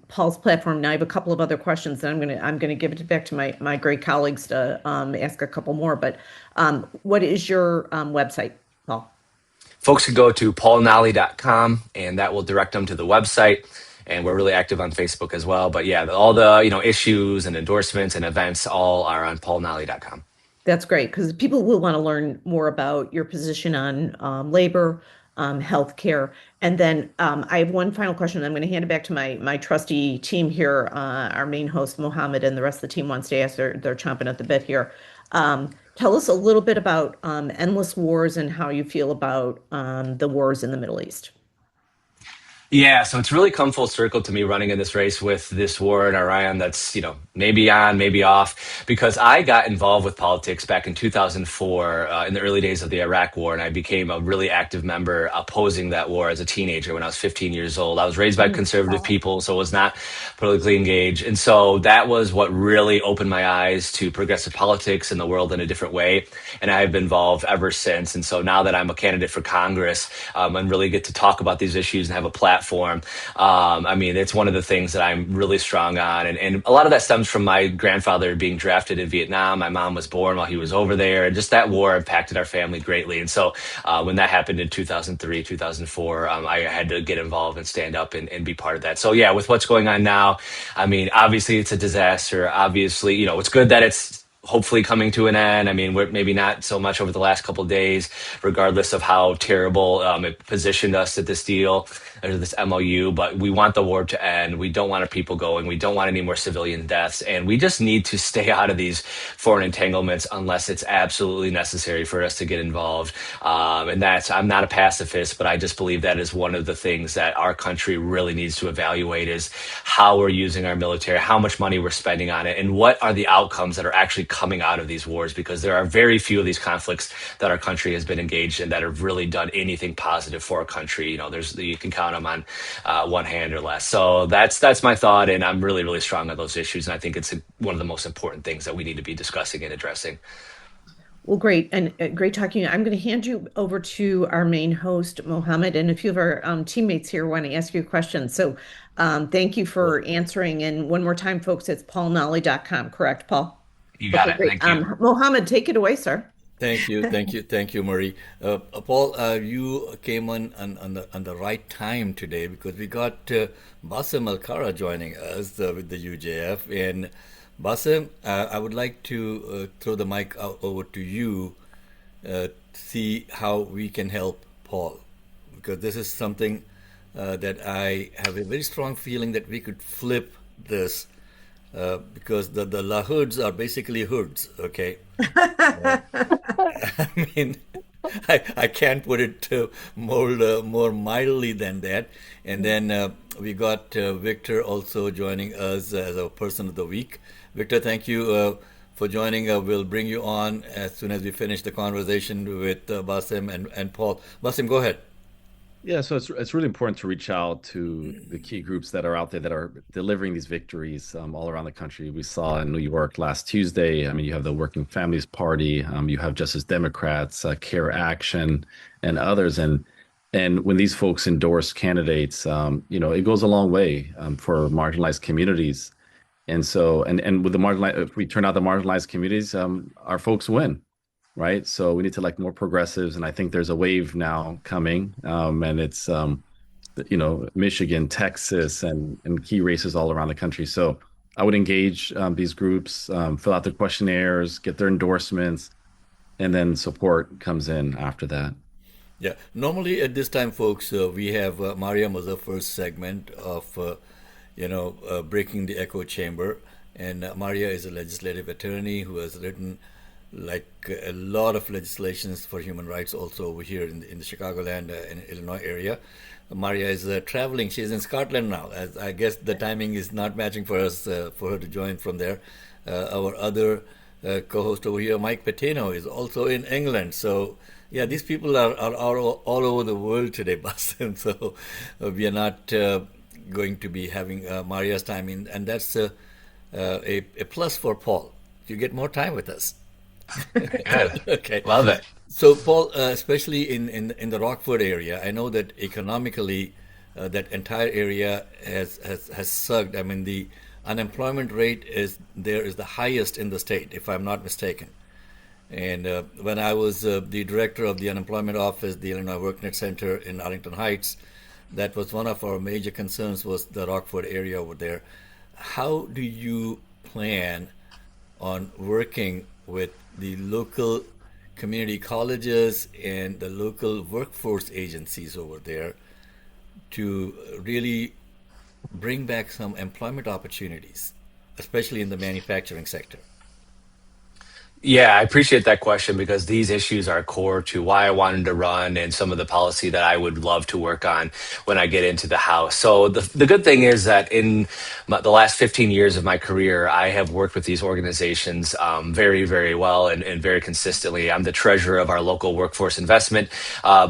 Paul's platform, now I have a couple of other questions, and I'm gonna give it back to my great colleagues to ask a couple more. But what is your website, Paul? Folks can go to paulnally.com, and that will direct them to the website. And we're really active on Facebook as well. But all the issues and endorsements and events all are on paulnally.com. That's great, because people will want to learn more about your position on labor, healthcare. And then I have one final question. I'm going to hand it back to my trusty team here. Our main host, Mohammed, and the rest of the team wants to ask. They're chomping at the bit here. Tell us a little bit about endless wars and how you feel about the wars in the Middle East. Yeah, so it's really come full circle to me running in this race with this war in Iran that's, maybe on, maybe off, because I got involved with politics back in 2004 in the early days of the Iraq War, and I became a really active member opposing that war as a teenager when I was 15 years old. I was raised by conservative people, so was not politically engaged. And so that was what really opened my eyes to progressive politics and the world in a different way. And I have been involved ever since. And so now that I'm a candidate for Congress and really get to talk about these issues and have a platform, it's one of the things that I'm really strong on. And a lot of that stems from my grandfather being drafted in Vietnam. My mom was born while he was over there, and just that war impacted our family greatly. And so when that happened in 2003, 2004, I had to get involved and stand up and be part of that. So with what's going on now, obviously it's a disaster. Obviously, it's good that it's hopefully coming to an end. I mean, we're maybe not so much over the last couple of days, regardless of how terrible it positioned us at this deal or this MOU, but we want the war to end. We don't want our people going. We don't want any more civilian deaths. And we just need to stay out of these foreign entanglements unless it's absolutely necessary for us to get involved. I'm not a pacifist, but I just believe that is one of the things that our country really needs to evaluate is how we're using our military, how much money we're spending on it, and what are the outcomes that are actually coming out of these wars, because there are very few of these conflicts that our country has been engaged in that have really done anything positive for our country. You can count them on one hand or less. So that's my thought, and I'm really, really strong on those issues, and I think it's one of the most important things that we need to be discussing and addressing. Well, great. And great talking. I'm going to hand you over to our main host, Mohammed, and a few of our teammates here want to ask you a question. So thank you for answering. And one more time, folks, it's paulnolly.com. Correct, Paul? You got it. Great. Thank you. Mohammed, take it away, sir. Thank you, Marie. Paul, you came on the right time today because we got Bassem Alkara joining us with the UJF. And Bassem, I would like to throw the mic over to you, see how we can help Paul, because this is something that I have a very strong feeling that we could flip this. Because the lahoods are basically hoods, okay? I mean, I can't put it more mildly than that. And then we got Victor also joining us as a person of the week. Victor, thank you for joining. We'll bring you on as soon as we finish the conversation with Bassem and Paul. Bassem, go ahead. Yeah, so it's really important to reach out to the key groups that are out there that are delivering these victories all around the country. We saw in New York last Tuesday. I mean, you have the Working Families Party, you have Justice Democrats, Care Action, and others. And when these folks endorse candidates, it goes a long way for marginalized communities. And so, and with the marginalized, if we turn out the marginalized communities, our folks win. Right. So we need to elect more progressives. And I think there's a wave now coming. And it's, Michigan, Texas, and key races all around the country. So I would engage these groups, fill out their questionnaires, get their endorsements, and then support comes in after that. Yeah. Normally at this time, folks, we have Maria Mazza first segment of, breaking the echo chamber. And Maria is a legislative attorney who has written a lot of legislations for human rights also over here in the Chicagoland and Illinois area. Maria is traveling. She's in Scotland now. As I guess the timing is not matching for us for her to join from there. Our other co-host over here, Mike Patino, is also in England. So yeah, these people are all over the world today, Boston. So we are not going to be having Maria's time in, and that's a plus for Paul. You get more time with us. Okay, love it. So, Paul, especially in the Rockford area, I know that economically, that entire area has sucked. I mean, the unemployment rate is the highest in the state, if I'm not mistaken. And when I was the director of the unemployment office, the Illinois WorkNet Center in Arlington Heights, that was one of our major concerns, was the Rockford area over there. How do you plan on working with the local community colleges and the local workforce agencies over there to really bring back some employment opportunities, especially in the manufacturing sector? Yeah, I appreciate that question because these issues are core to why I wanted to run and some of the policy that I would love to work on when I get into the House. So the good thing is that in the last 15 years of my career, I have worked with these organizations very, very well and very consistently. I'm the treasurer of our local workforce investment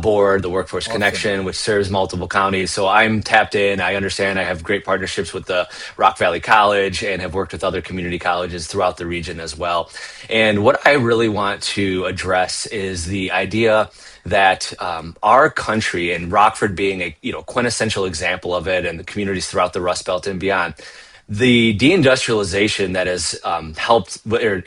board, the Workforce Connection, which serves multiple counties. So I'm tapped in. I understand. I have great partnerships with the Rock Valley College and have worked with other community colleges throughout the region as well. And what I really want to address is the idea that our country, and Rockford being a quintessential example of it, and the communities throughout the Rust Belt and beyond, the deindustrialization that has helped, or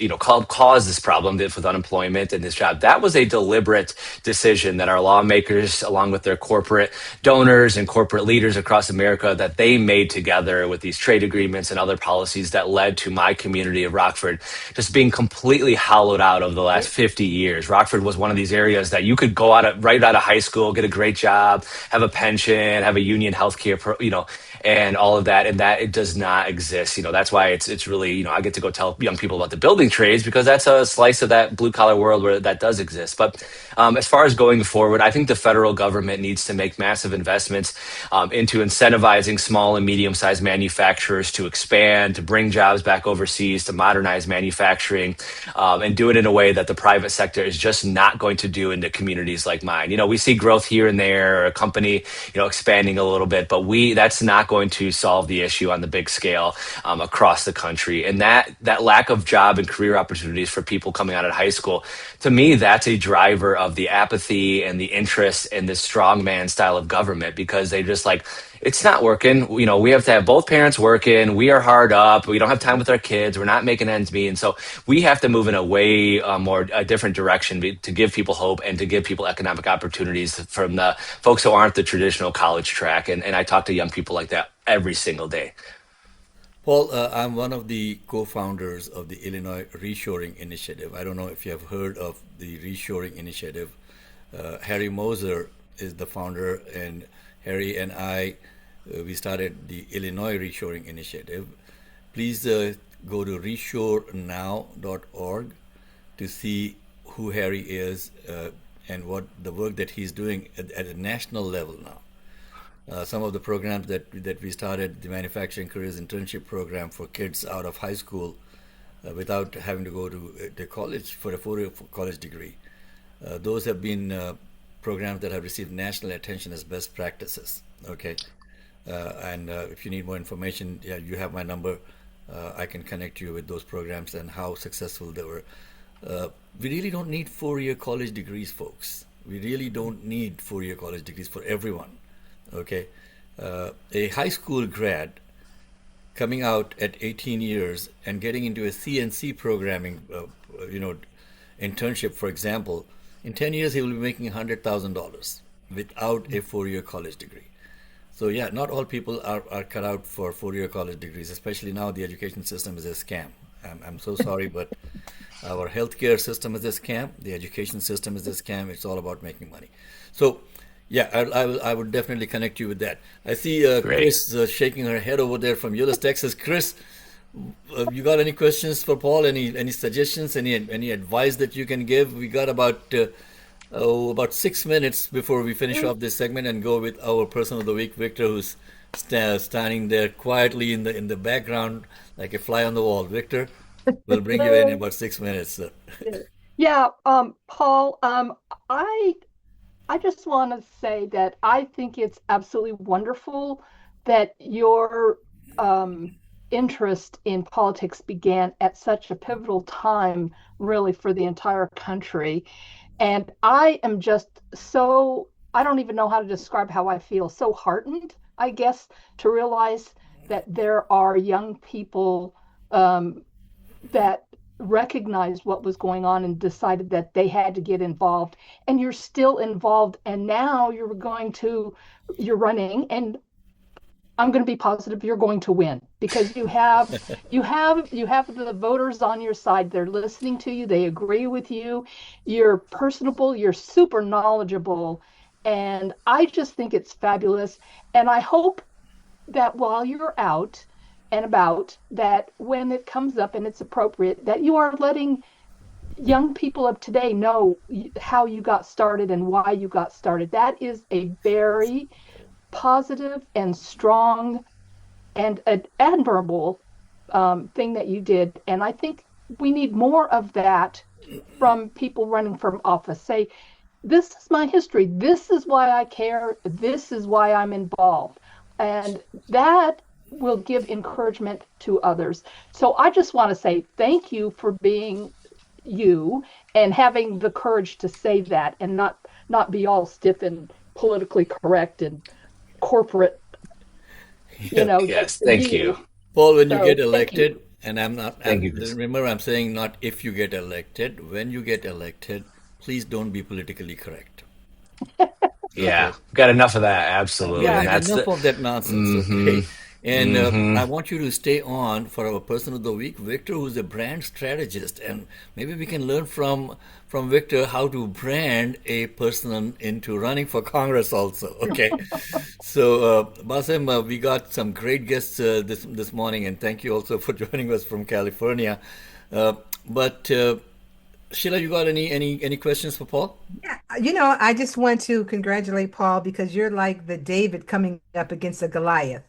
caused this problem with unemployment and this job, that was a deliberate decision that our lawmakers, along with their corporate donors and corporate leaders across America, that they made together with these trade agreements and other policies that led to my community of Rockford just being completely hollowed out over the last 50 years. Rockford was one of these areas that you could go right out of high school, get a great job, have a pension, have a union healthcare, and all of that, and that it does not exist. That's why it's really, I get to go tell young people about the building trades, because that's a slice of that blue collar world where that does exist. But as far as going forward, I think the federal government needs to make massive investments into incentivizing small and medium sized manufacturers to expand, to bring jobs back overseas, to modernize manufacturing, and do it in a way that the private sector is just not going to do into communities like mine. We see growth here and there, a company, expanding a little bit, but that's not going to solve the issue on the big scale across the country. And that lack of job and career opportunities for people coming out of high school, to me, that's a driver of the apathy and the interest in this strongman style of government, because they just it's not working. We have to have both parents working. We are hard up. We don't have time with our kids. We're not making ends meet. And so we have to move in a way a different direction to give people hope and to give people economic opportunities from the folks who aren't the traditional college track. And I talk to young people like that every single day. Paul, I'm one of the co-founders of the Illinois Reshoring Initiative. I don't know if you have heard of the Reshoring Initiative. Harry Moser is the founder, and Harry and I, we started the Illinois Reshoring Initiative. Please go to reshorenow.org to see who Harry is and what the work that he's doing at a national level now. Some of the programs that we started, the Manufacturing Careers Internship Program for kids out of high school without having to go to the college for a 4-year college degree. Those have been programs that have received national attention as best practices. Okay, and if you need more information, you have my number. I can connect you with those programs and how successful they were. We really don't need 4-year college degrees, folks. We really don't need 4-year college degrees for everyone. Okay, a high school grad coming out at 18 years and getting into a CNC programming, internship, for example, in 10 years he will be making $100,000 without a 4-year college degree. So yeah, not all people are cut out for 4-year college degrees, especially now the education system is a scam. I'm so sorry, but our healthcare system is a scam. The education system is a scam. It's all about making money. So yeah, I would definitely connect you with that. I see Chris shaking her head over there from Euless, Texas. Chris, you got any questions for Paul? Any suggestions? Any advice that you can give? We got about 6 minutes before we finish off this segment and go with our person of the week, Victor, who's standing there quietly in the background like a fly on the wall. Victor, we'll bring you in about 6 minutes. Yeah, Paul, I just want to say that I think it's absolutely wonderful that your interest in politics began at such a pivotal time, really, for the entire country. And I am just I don't even know how to describe how I feel, so heartened, I guess, to realize that there are young people that recognized what was going on and decided that they had to get involved, and you're still involved, and now you're running, and I'm going to be positive you're going to win, because you have the voters on your side. They're listening to you, they agree with you, you're personable, you're super knowledgeable, and I just think it's fabulous. And I hope that while you're out and about, that when it comes up and it's appropriate, that you are letting young people of today know how you got started and why you got started. That is a very positive and strong and an admirable thing that you did. And I think we need more of that from people running for office. Say, this is my history. This is why I care. This is why I'm involved. And that will give encouragement to others. So I just want to say thank you for being you and having the courage to say that, and not be all stiff and politically correct and corporate. Yes, thank you. Paul, when you So get thank you. elected, and Thank you, Chris. remember, I'm saying not if you get elected, when you get elected, please don't be politically correct. Yeah, Okay. got enough of that. We Absolutely. have And had that's enough the, of that nonsense, mm-hmm, okay? And mm-hmm. I want you to stay on for our person of the week, Victor, who's a brand strategist, and maybe we can learn from Victor how to brand a person into running for Congress also. Okay, so Basim, we got some great guests this morning, and thank you also for joining us from California. But Sheila, you got any questions for Paul? Yeah, I just want to congratulate Paul because you're like the David coming up against a Goliath.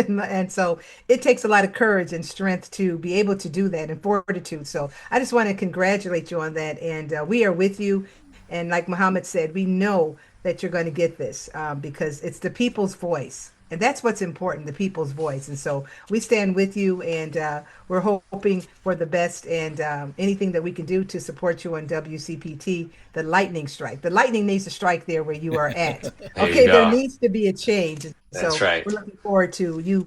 And so it takes a lot of courage and strength to be able to do that and fortitude. So I just want to congratulate you on that. And we are with you. And like Muhammad said, we know that you're going to get this because it's the people's voice. And that's what's important, the people's voice. And so we stand with you, and we're hoping for the best, and anything that we can do to support you on WCPT, the lightning strike. The lightning needs to strike there where you are at. There you Okay, there go. needs to be a change. That's So right. we're looking forward to you,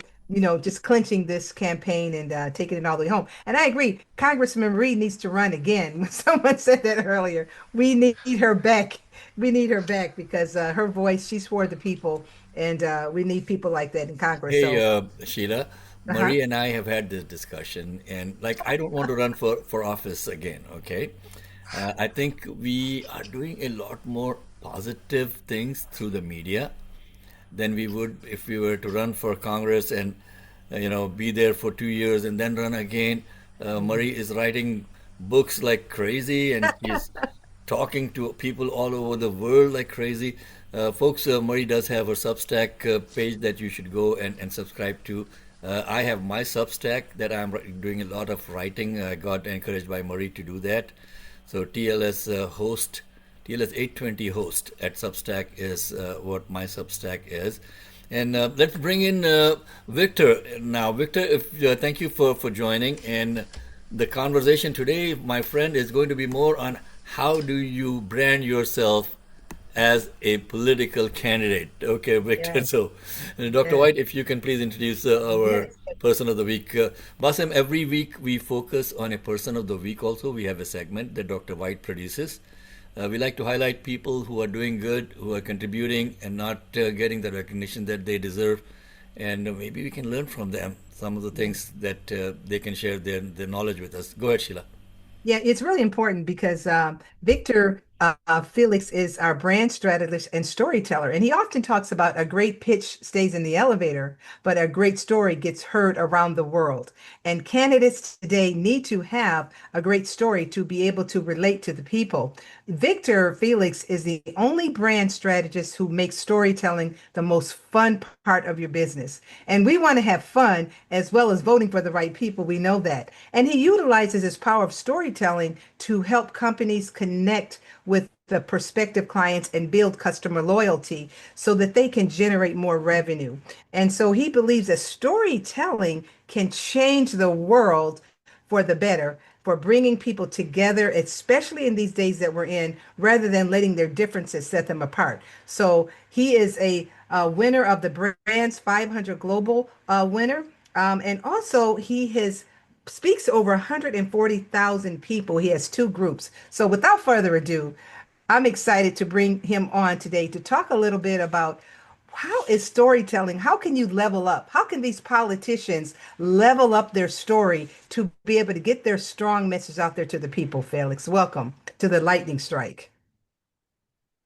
just clinching this campaign and taking it all the way home. And I agree, Congressman Reed needs to run again. Someone said that earlier. We need her back. We need her back because her voice, she's for the people, and we need people like that in Congress. Hey, So, Sheila, uh-huh. Marie and I have had this discussion, and like, I don't want to run for office again, okay? I think we are doing a lot more positive things through the media than we would if we were to run for Congress and, be there for 2 years and then run again. Marie is writing books like crazy, and she's talking to people all over the world like crazy. Folks, Marie does have her Substack page that you should go and subscribe to. I have my Substack that I'm doing a lot of writing. I got encouraged by Marie to do that. So TLS 820 host at Substack is what my Substack is. And let's bring in Victor now. Victor, thank you for joining. And the conversation today, my friend, is going to be more on how do you brand yourself as a political candidate. Okay, Victor. Yes, So, Dr. yes, White, if you can please introduce our yes. person of the week. Basim, every week we focus on a person of the week also. We have a segment that Dr. White produces. We like to highlight people who are doing good, who are contributing and not getting the recognition that they deserve. And maybe we can learn from them some of the things that they can share their knowledge with us. Go ahead, Sheila. Yeah, it's really important because Victor Felix is our brand strategist and storyteller. And he often talks about a great pitch stays in the elevator, but a great story gets heard around the world. And candidates today need to have a great story to be able to relate to the people. Victor Felix is the only brand strategist who makes storytelling the most fun part of your business. And we want to have fun as well as voting for the right people. We know that. And he utilizes his power of storytelling to help companies connect with the prospective clients and build customer loyalty so that they can generate more revenue. And so he believes that storytelling can change the world for the better, for bringing people together, especially in these days that we're in, rather than letting their differences set them apart. So he is a winner of the Brands 500 Global winner. And also he has speaks to over 140,000 people. He has two groups. So without further ado, I'm excited to bring him on today to talk a little bit about how is storytelling, how can you level up? How can these politicians level up their story to be able to get their strong message out there to the people? Felix, welcome to the Lightning Strike.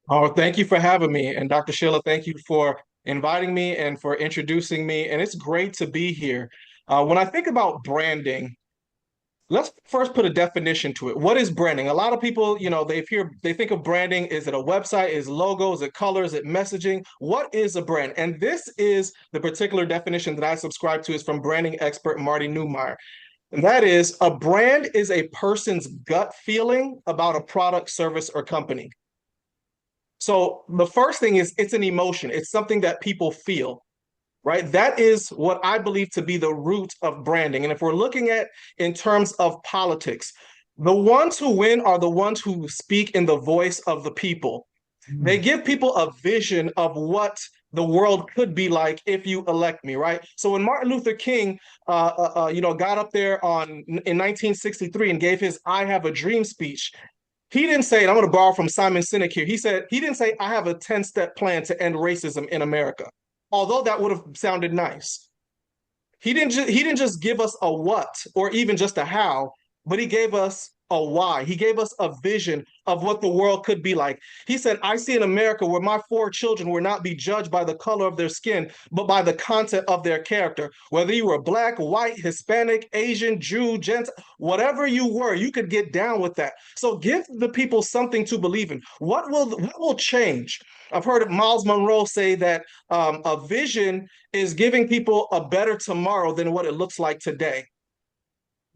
Oh, thank you for having me. And Dr. Sheila, thank you for inviting me and for introducing me. And it's great to be here. When I think about branding, let's first put a definition to it. What is branding? A lot of people, they think of branding. Is it a website? Is it logo? Is it color? Is it messaging? What is a brand? And this is the particular definition that I subscribe to is from branding expert Marty Neumeyer. And that is a brand is a person's gut feeling about a product, service, or company. So the first thing is it's an emotion. It's something that people feel, right? That is what I believe to be the root of branding. And if we're looking at in terms of politics, the ones who win are the ones who speak in the voice of the people. They give people a vision of what the world could be like if you elect me, right? So when Martin Luther King, got up there in 1963 and gave his "I Have a Dream" speech, he didn't say, and I'm going to borrow from Simon Sinek here. He didn't say, "I have a 10-step plan to end racism in America," although that would have sounded nice. He didn't just give us a what or even just a how, but he gave us a why. He gave us a vision of what the world could be like. He said, "I see an America where my 4 children will not be judged by the color of their skin, but by the content of their character. Whether you were black, white, Hispanic, Asian, Jew, Gentile, whatever you were, you could get down with that." So give the people something to believe in. What will change? I've heard Miles Monroe say that a vision is giving people a better tomorrow than what it looks like today.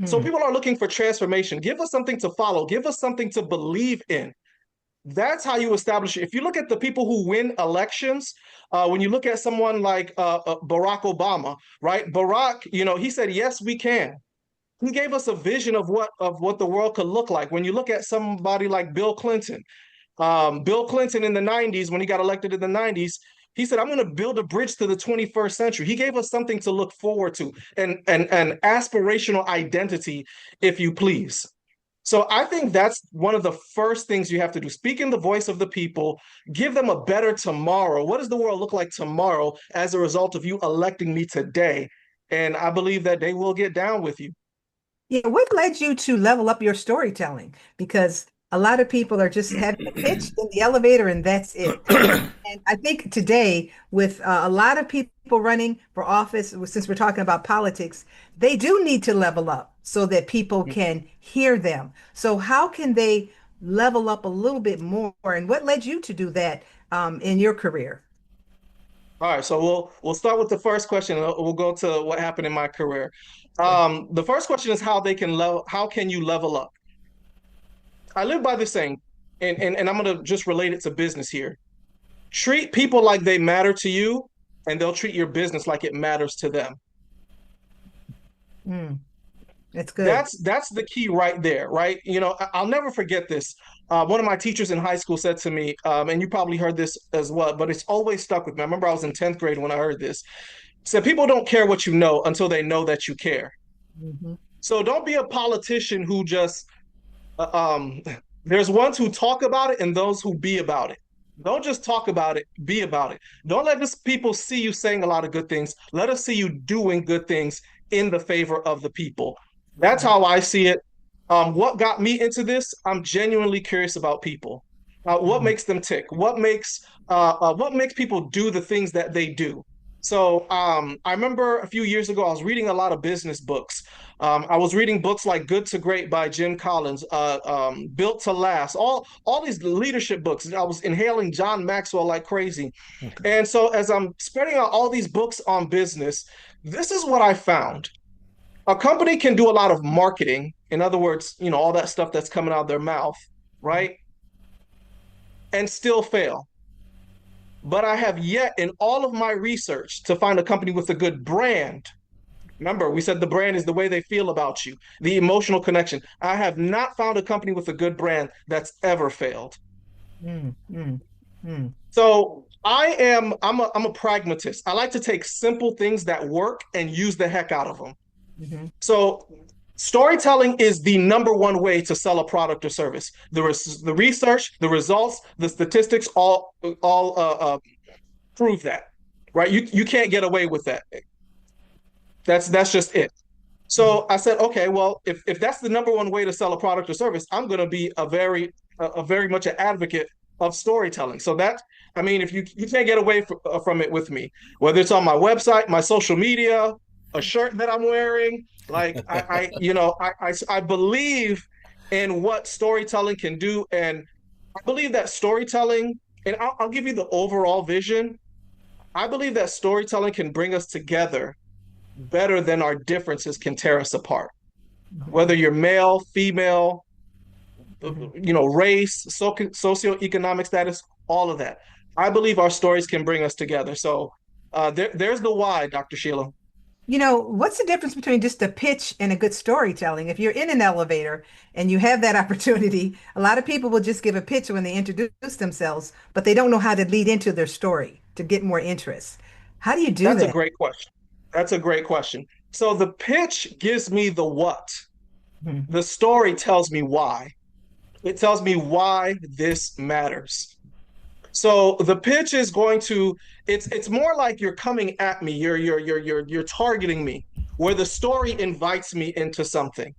So people are looking for transformation. Give us something to follow. Give us something to believe in. That's how you establish it. If you look at the people who win elections, when you look at someone like Barack Obama, right? Barack, he said, "Yes, we can." He gave us a vision of what the world could look like. When you look at somebody like Bill Clinton in the 90s, when he got elected in the 90s, he said, "I'm going to build a bridge to the 21st century." He gave us something to look forward to and an aspirational identity, if you please. So I think that's one of the first things you have to do. Speak in the voice of the people, give them a better tomorrow. What does the world look like tomorrow as a result of you electing me today? And I believe that they will get down with you. Yeah, what led you to level up your storytelling? Because a lot of people are just having a pitch in the elevator and that's it. And I think today, with a lot of people running for office, since we're talking about politics, they do need to level up so that people can hear them. So how can they level up a little bit more? And what led you to do that in your career? All right, so we'll start with the first question, and we'll go to what happened in my career. The first question is how can you level up? I live by this saying, and I'm gonna just relate it to business here. Treat people like they matter to you, and they'll treat your business like it matters to them. That's good. That's the key right there, right? I'll never forget this. One of my teachers in high school said to me, and you probably heard this as well, but it's always stuck with me. I remember I was in 10th grade when I heard this. Said people don't care what you know until they know that you care. So don't be a politician who just there's ones who talk about it and those who be about it. Don't just talk about it, be about it. Don't let this people see you saying a lot of good things. Let us see you doing good things in the favor of the people. That's how I see it. What got me into this? I'm genuinely curious about people. What makes them tick? What makes people do the things that they do? So I remember a few years ago, I was reading a lot of business books. I was reading books like Good to Great by Jim Collins, Built to Last, all these leadership books. I was inhaling John Maxwell like crazy. And so as I'm spreading out all these books on business, this is what I found. A company can do a lot of marketing. In other words, all that stuff that's coming out of their mouth, right? And still fail. But I have yet in all of my research to find a company with a good brand. Remember, we said the brand is the way they feel about you, the emotional connection. I have not found a company with a good brand that's ever failed. So I'm a pragmatist. I like to take simple things that work and use the heck out of them. So storytelling is the number one way to sell a product or service. The research, the results, the statistics all prove that, right? You can't get away with that. That's just it. So I said, okay, well, if that's the number one way to sell a product or service, I'm going to be a very much an advocate of storytelling. So if you can't get away from it with me, whether it's on my website, my social media, a shirt that I'm wearing, like I believe in what storytelling can do, and I believe that storytelling, and I'll give you the overall vision. I believe that storytelling can bring us together better than our differences can tear us apart. Whether you're male, female, race, socioeconomic status, all of that. I believe our stories can bring us together. So there's the why, Dr. Sheila. What's the difference between just a pitch and a good storytelling? If you're in an elevator and you have that opportunity, a lot of people will just give a pitch when they introduce themselves, but they don't know how to lead into their story. to get more interest? How do you do That's a that? great question. That's a great question. So the pitch gives me the what. Mhm. The story tells me why. It tells me why this matters. So the pitch is going to it's more like you're coming at me, you're targeting me, where the story invites me into something.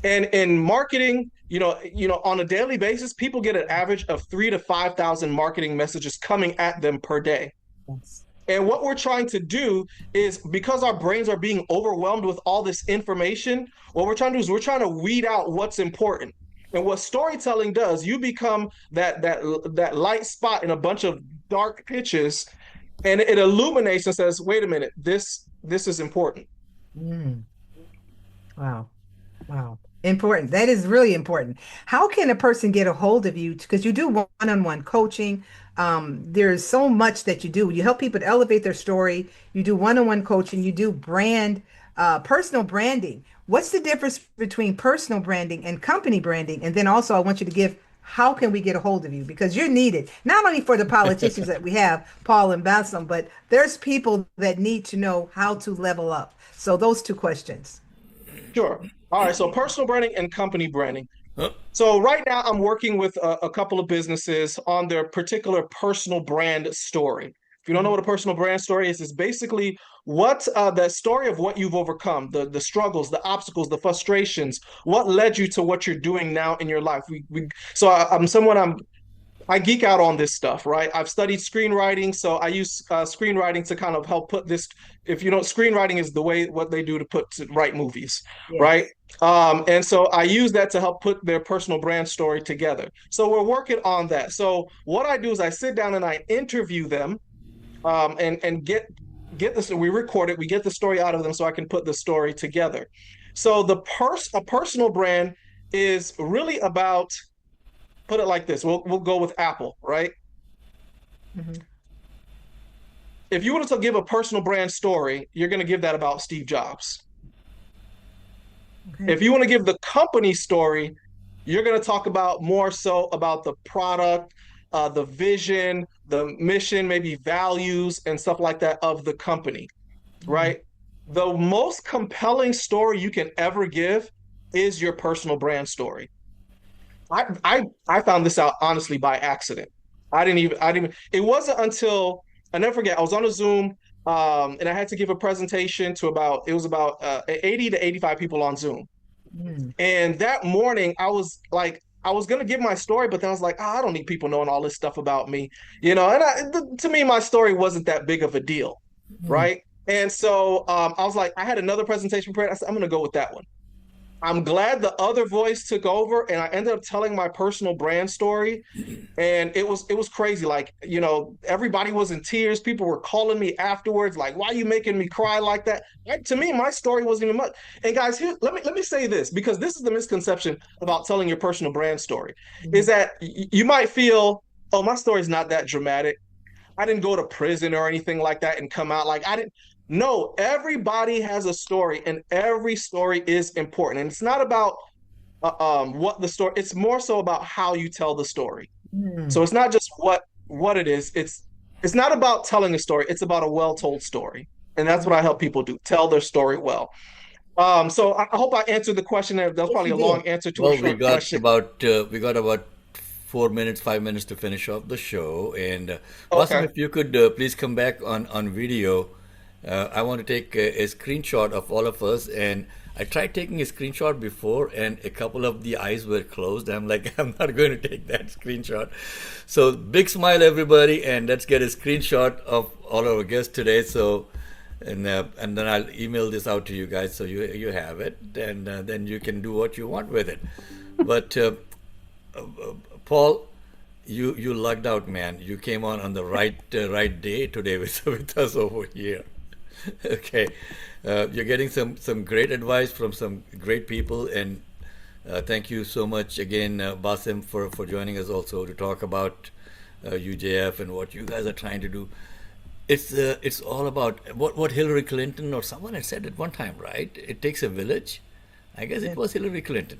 And in marketing, on a daily basis, people get an average of 3 to 5,000 marketing messages coming at them per day. Yes. And what we're trying to do is, because our brains are being overwhelmed with all this information, what we're trying to do is we're trying to weed out what's important. And what storytelling does, you become that light spot in a bunch of dark pitches, and it illuminates and says, "Wait a minute, this is important." Mm. Wow. Wow. Important. That is really important. How can a person get a hold of you? Because you do one-on-one coaching. There's so much that you do. You help people to elevate their story. You do one-on-one coaching. You do personal branding. What's the difference between personal branding and company branding? And then also, I want you to give, how can we get a hold of you? Because you're needed, not only for the politicians that we have, Paul and Bassem, but there's people that need to know how to level up. So those two questions. Sure. All right. So personal branding and company branding. Huh? So right now I'm working with a couple of businesses on their particular personal brand story. If you don't know what a personal brand story is, it's basically what the story of what you've overcome, the struggles, the obstacles, the frustrations, what led you to what you're doing now in your life. I geek out on this stuff, right? I've studied screenwriting, so I use screenwriting to kind of help put this. If you know, screenwriting is the way what they do to write movies, Yes. right? And so I use that to help put their personal brand story together. So we're working on that. So what I do is I sit down and I interview them, and get this. We record it. We get the story out of them, so I can put the story together. So a personal brand is really about. Put it like this. We'll go with Apple, right? Mhm. If you were to give a personal brand story, you're going to give that about Steve Jobs. Okay. If you want to give the company story, you're going to talk about more so about the product, the vision, the mission, maybe values and stuff like that of the company, right? The most compelling story you can ever give is your personal brand story. I found this out honestly by accident. I didn't even, it wasn't until I never forget, I was on a Zoom, and I had to give a presentation to it was about 80 to 85 people on Zoom. Mm. And that morning I was like, I was gonna give my story, but then I was like, I don't need people knowing all this stuff about me, to me, my story wasn't that big of a deal, Mm. right? And so I was like, I had another presentation prepared. I said, I'm gonna go with that one. I'm glad the other voice took over, and I ended up telling my personal brand story, and it was crazy. Like, everybody was in tears. People were calling me afterwards, like, "Why are you making me cry like that?" To me, my story wasn't even much. And guys, here, let me say this, because this is the misconception about telling your personal brand story, is that you might feel, "Oh, my story's not that dramatic. I didn't go to prison or anything like that and come out like I didn't." No, everybody has a story, and every story is important. And it's not about what the story. It's more so about how you tell the story. So Mm. it's not just what it is. It's not about telling a story. It's about a well-told story, and that's what I help people do: tell their story well. So I hope I answered the question. That was Yes, probably you a long did. answer to a Well, we short got question. about 4 minutes, 5 minutes to finish off the show. And Wasim, Okay. if you could please come back on video. I want to take a screenshot of all of us, and I tried taking a screenshot before, and a couple of the eyes were closed. I'm like, I'm not going to take that screenshot. So big smile, everybody, and let's get a screenshot of all our guests today. So, and then I'll email this out to you guys, so you have it, and then you can do what you want with it. But Paul, you lucked out, man. You came on the right day today with us over here. Okay, you're getting some great advice from some great people, and thank you so much again, Basim, for joining us also to talk about UJF and what you guys are trying to do. It's all about what Hillary Clinton or someone had said at one time, right? It takes a village. I guess it was Hillary Clinton,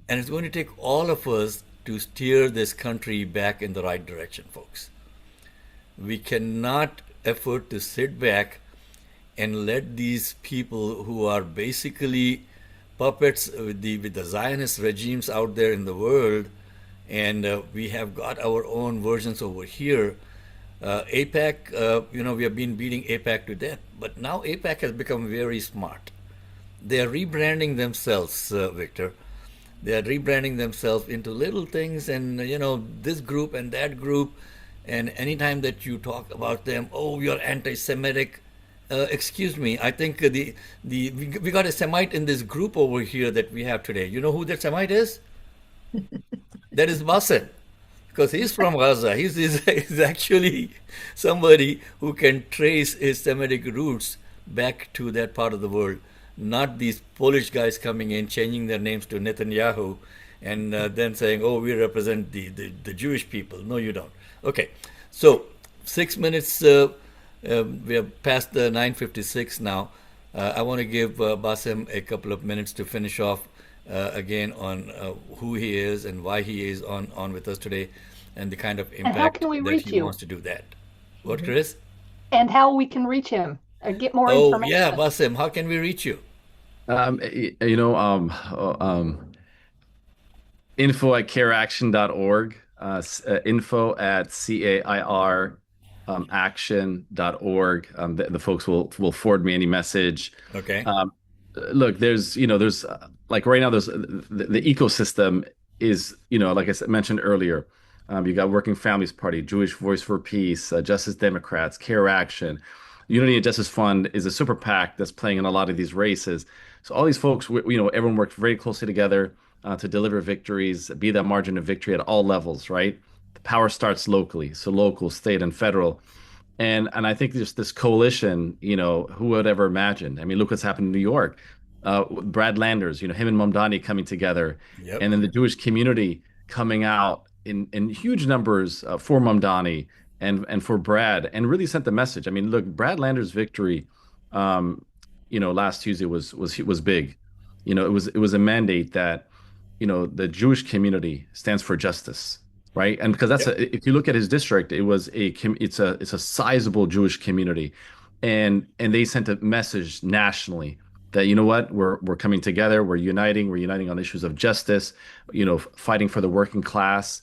and it's going to take all of us to steer this country back in the right direction, folks. We cannot afford to sit back and let these people who are basically puppets with the Zionist regimes out there in the world, and we have got our own versions over here. APAC, we have been beating APAC to death, but now APAC has become very smart. They are rebranding themselves, Victor. They are rebranding themselves into little things, and this group and that group. And anytime that you talk about them, oh, you're anti-Semitic. Excuse me, I think we got a Semite in this group over here that we have today. You know who that Semite is? That is Bassem, because he's from Gaza. He's actually somebody who can trace his Semitic roots back to that part of the world, not these Polish guys coming in, changing their names to Netanyahu, and then saying, oh, we represent the Jewish people. No, you don't. Okay, so 6 minutes, we are past the 9:56 now. I want to give Bassem a couple of minutes to finish off again on who he is and why he is on with us today, and the kind of impact that he wants to do that. What, Chris? And how we can reach him and get more information. Oh, yeah, Bassem, how can we reach you? Info@careaction.org, info@cair action.org. The folks will forward me any message. Okay. Look, there's like right now, there's the ecosystem is, like I mentioned earlier, you got Working Families Party, Jewish Voice for Peace, Justice Democrats, Care Action. Unity and Justice Fund is a super PAC that's playing in a lot of these races. So all these folks, everyone worked very closely together to deliver victories, be that margin of victory at all levels, right? The power starts locally, so local, state, and federal. And I think there's this coalition, who would ever imagine? I mean, look what's happened in New York. Brad Landers, him and Mamdani coming together, Yep. and then the Jewish community coming out in huge numbers for Mamdani and for Brad, and really sent the message. I mean, look, Brad Landers' victory, last Tuesday was big. It was a mandate that, the Jewish community stands for justice, right? And because if you look at his district, it's a sizable Jewish community, and they sent a message nationally that, you know what, we're coming together, we're uniting on issues of justice, fighting for the working class.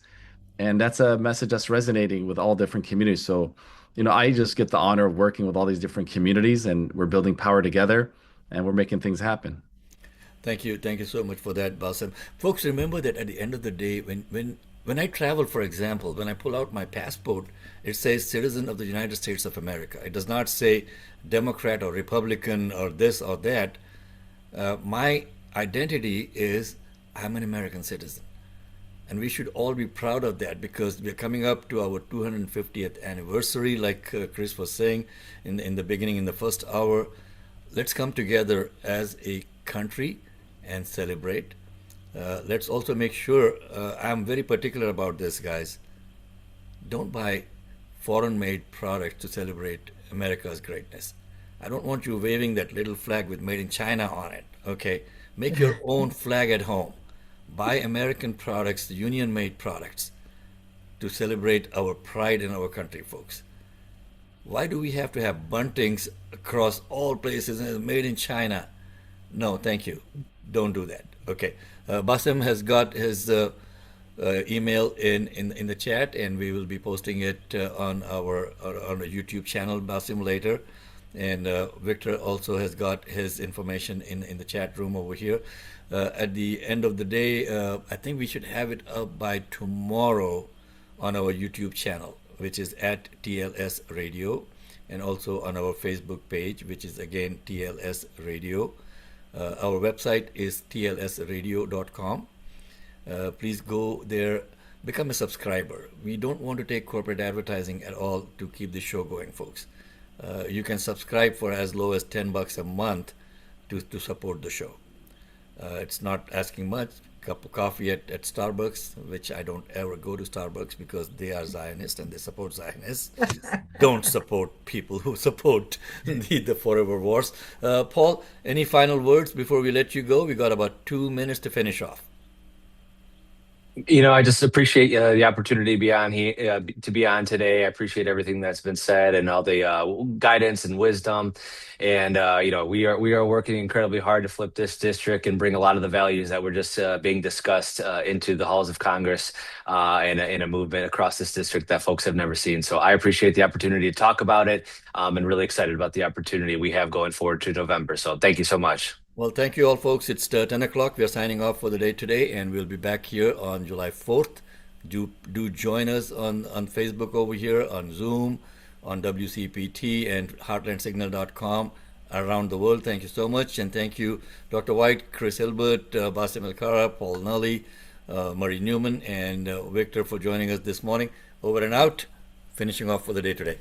And that's a message that's resonating with all different communities. So, I just get the honor of working with all these different communities, and we're building power together, and we're making things happen. Thank you so much for that, Bassem. Folks, remember that at the end of the day, when I travel, for example, when I pull out my passport, it says citizen of the United States of America. It does not say Democrat or Republican or this or that. My identity is I'm an American citizen. And we should all be proud of that, because we're coming up to our 250th anniversary, like Chris was saying in the beginning, in the first hour. Let's come together as a country and celebrate. Let's also make sure, I'm very particular about this, guys. Don't buy foreign-made products to celebrate America's greatness. I don't want you waving that little flag with Made in China on it, okay? Make your own flag at home. Buy American products, union-made products, to celebrate our pride in our country, folks. Why do we have to have buntings across all places and made in China? No, thank you. Don't do that. Okay. Bassem has got his email in the chat, and we will be posting it on our YouTube channel, Bassem, later. And Victor also has got his information in the chat room over here. At the end of the day, I think we should have it up by tomorrow on our YouTube channel, which is at TLS Radio, and also on our Facebook page, which is again TLS Radio. Our website is tlsradio.com. Please go there, become a subscriber. We don't want to take corporate advertising at all to keep the show going, folks. You can subscribe for as low as $10 a month to support the show. It's not asking much. Cup of coffee at Starbucks, which I don't ever go to Starbucks because they are Zionists and they support Zionists. Don't support people who support the forever wars. Paul, any final words before we let you go? We got about 2 minutes to finish off. I just appreciate the opportunity to be on here, to be on today. I appreciate everything that's been said and all the guidance and wisdom. And we are working incredibly hard to flip this district and bring a lot of the values that were just being discussed into the halls of Congress and in a movement across this district that folks have never seen. So I appreciate the opportunity to talk about it, and really excited about the opportunity we have going forward to November. So thank you so much. Well, thank you all, folks. It's 10 o'clock. We are signing off for the day today, and we'll be back here on July 4th. Do join us on Facebook over here, on Zoom, on WCPT, and heartlandsignal.com around the world. Thank you so much, and thank you, Dr. White, Chris Hilbert, Basim Elkara, Paul Nully, Murray Newman, and Victor for joining us this morning. Over and out, finishing off for the day today.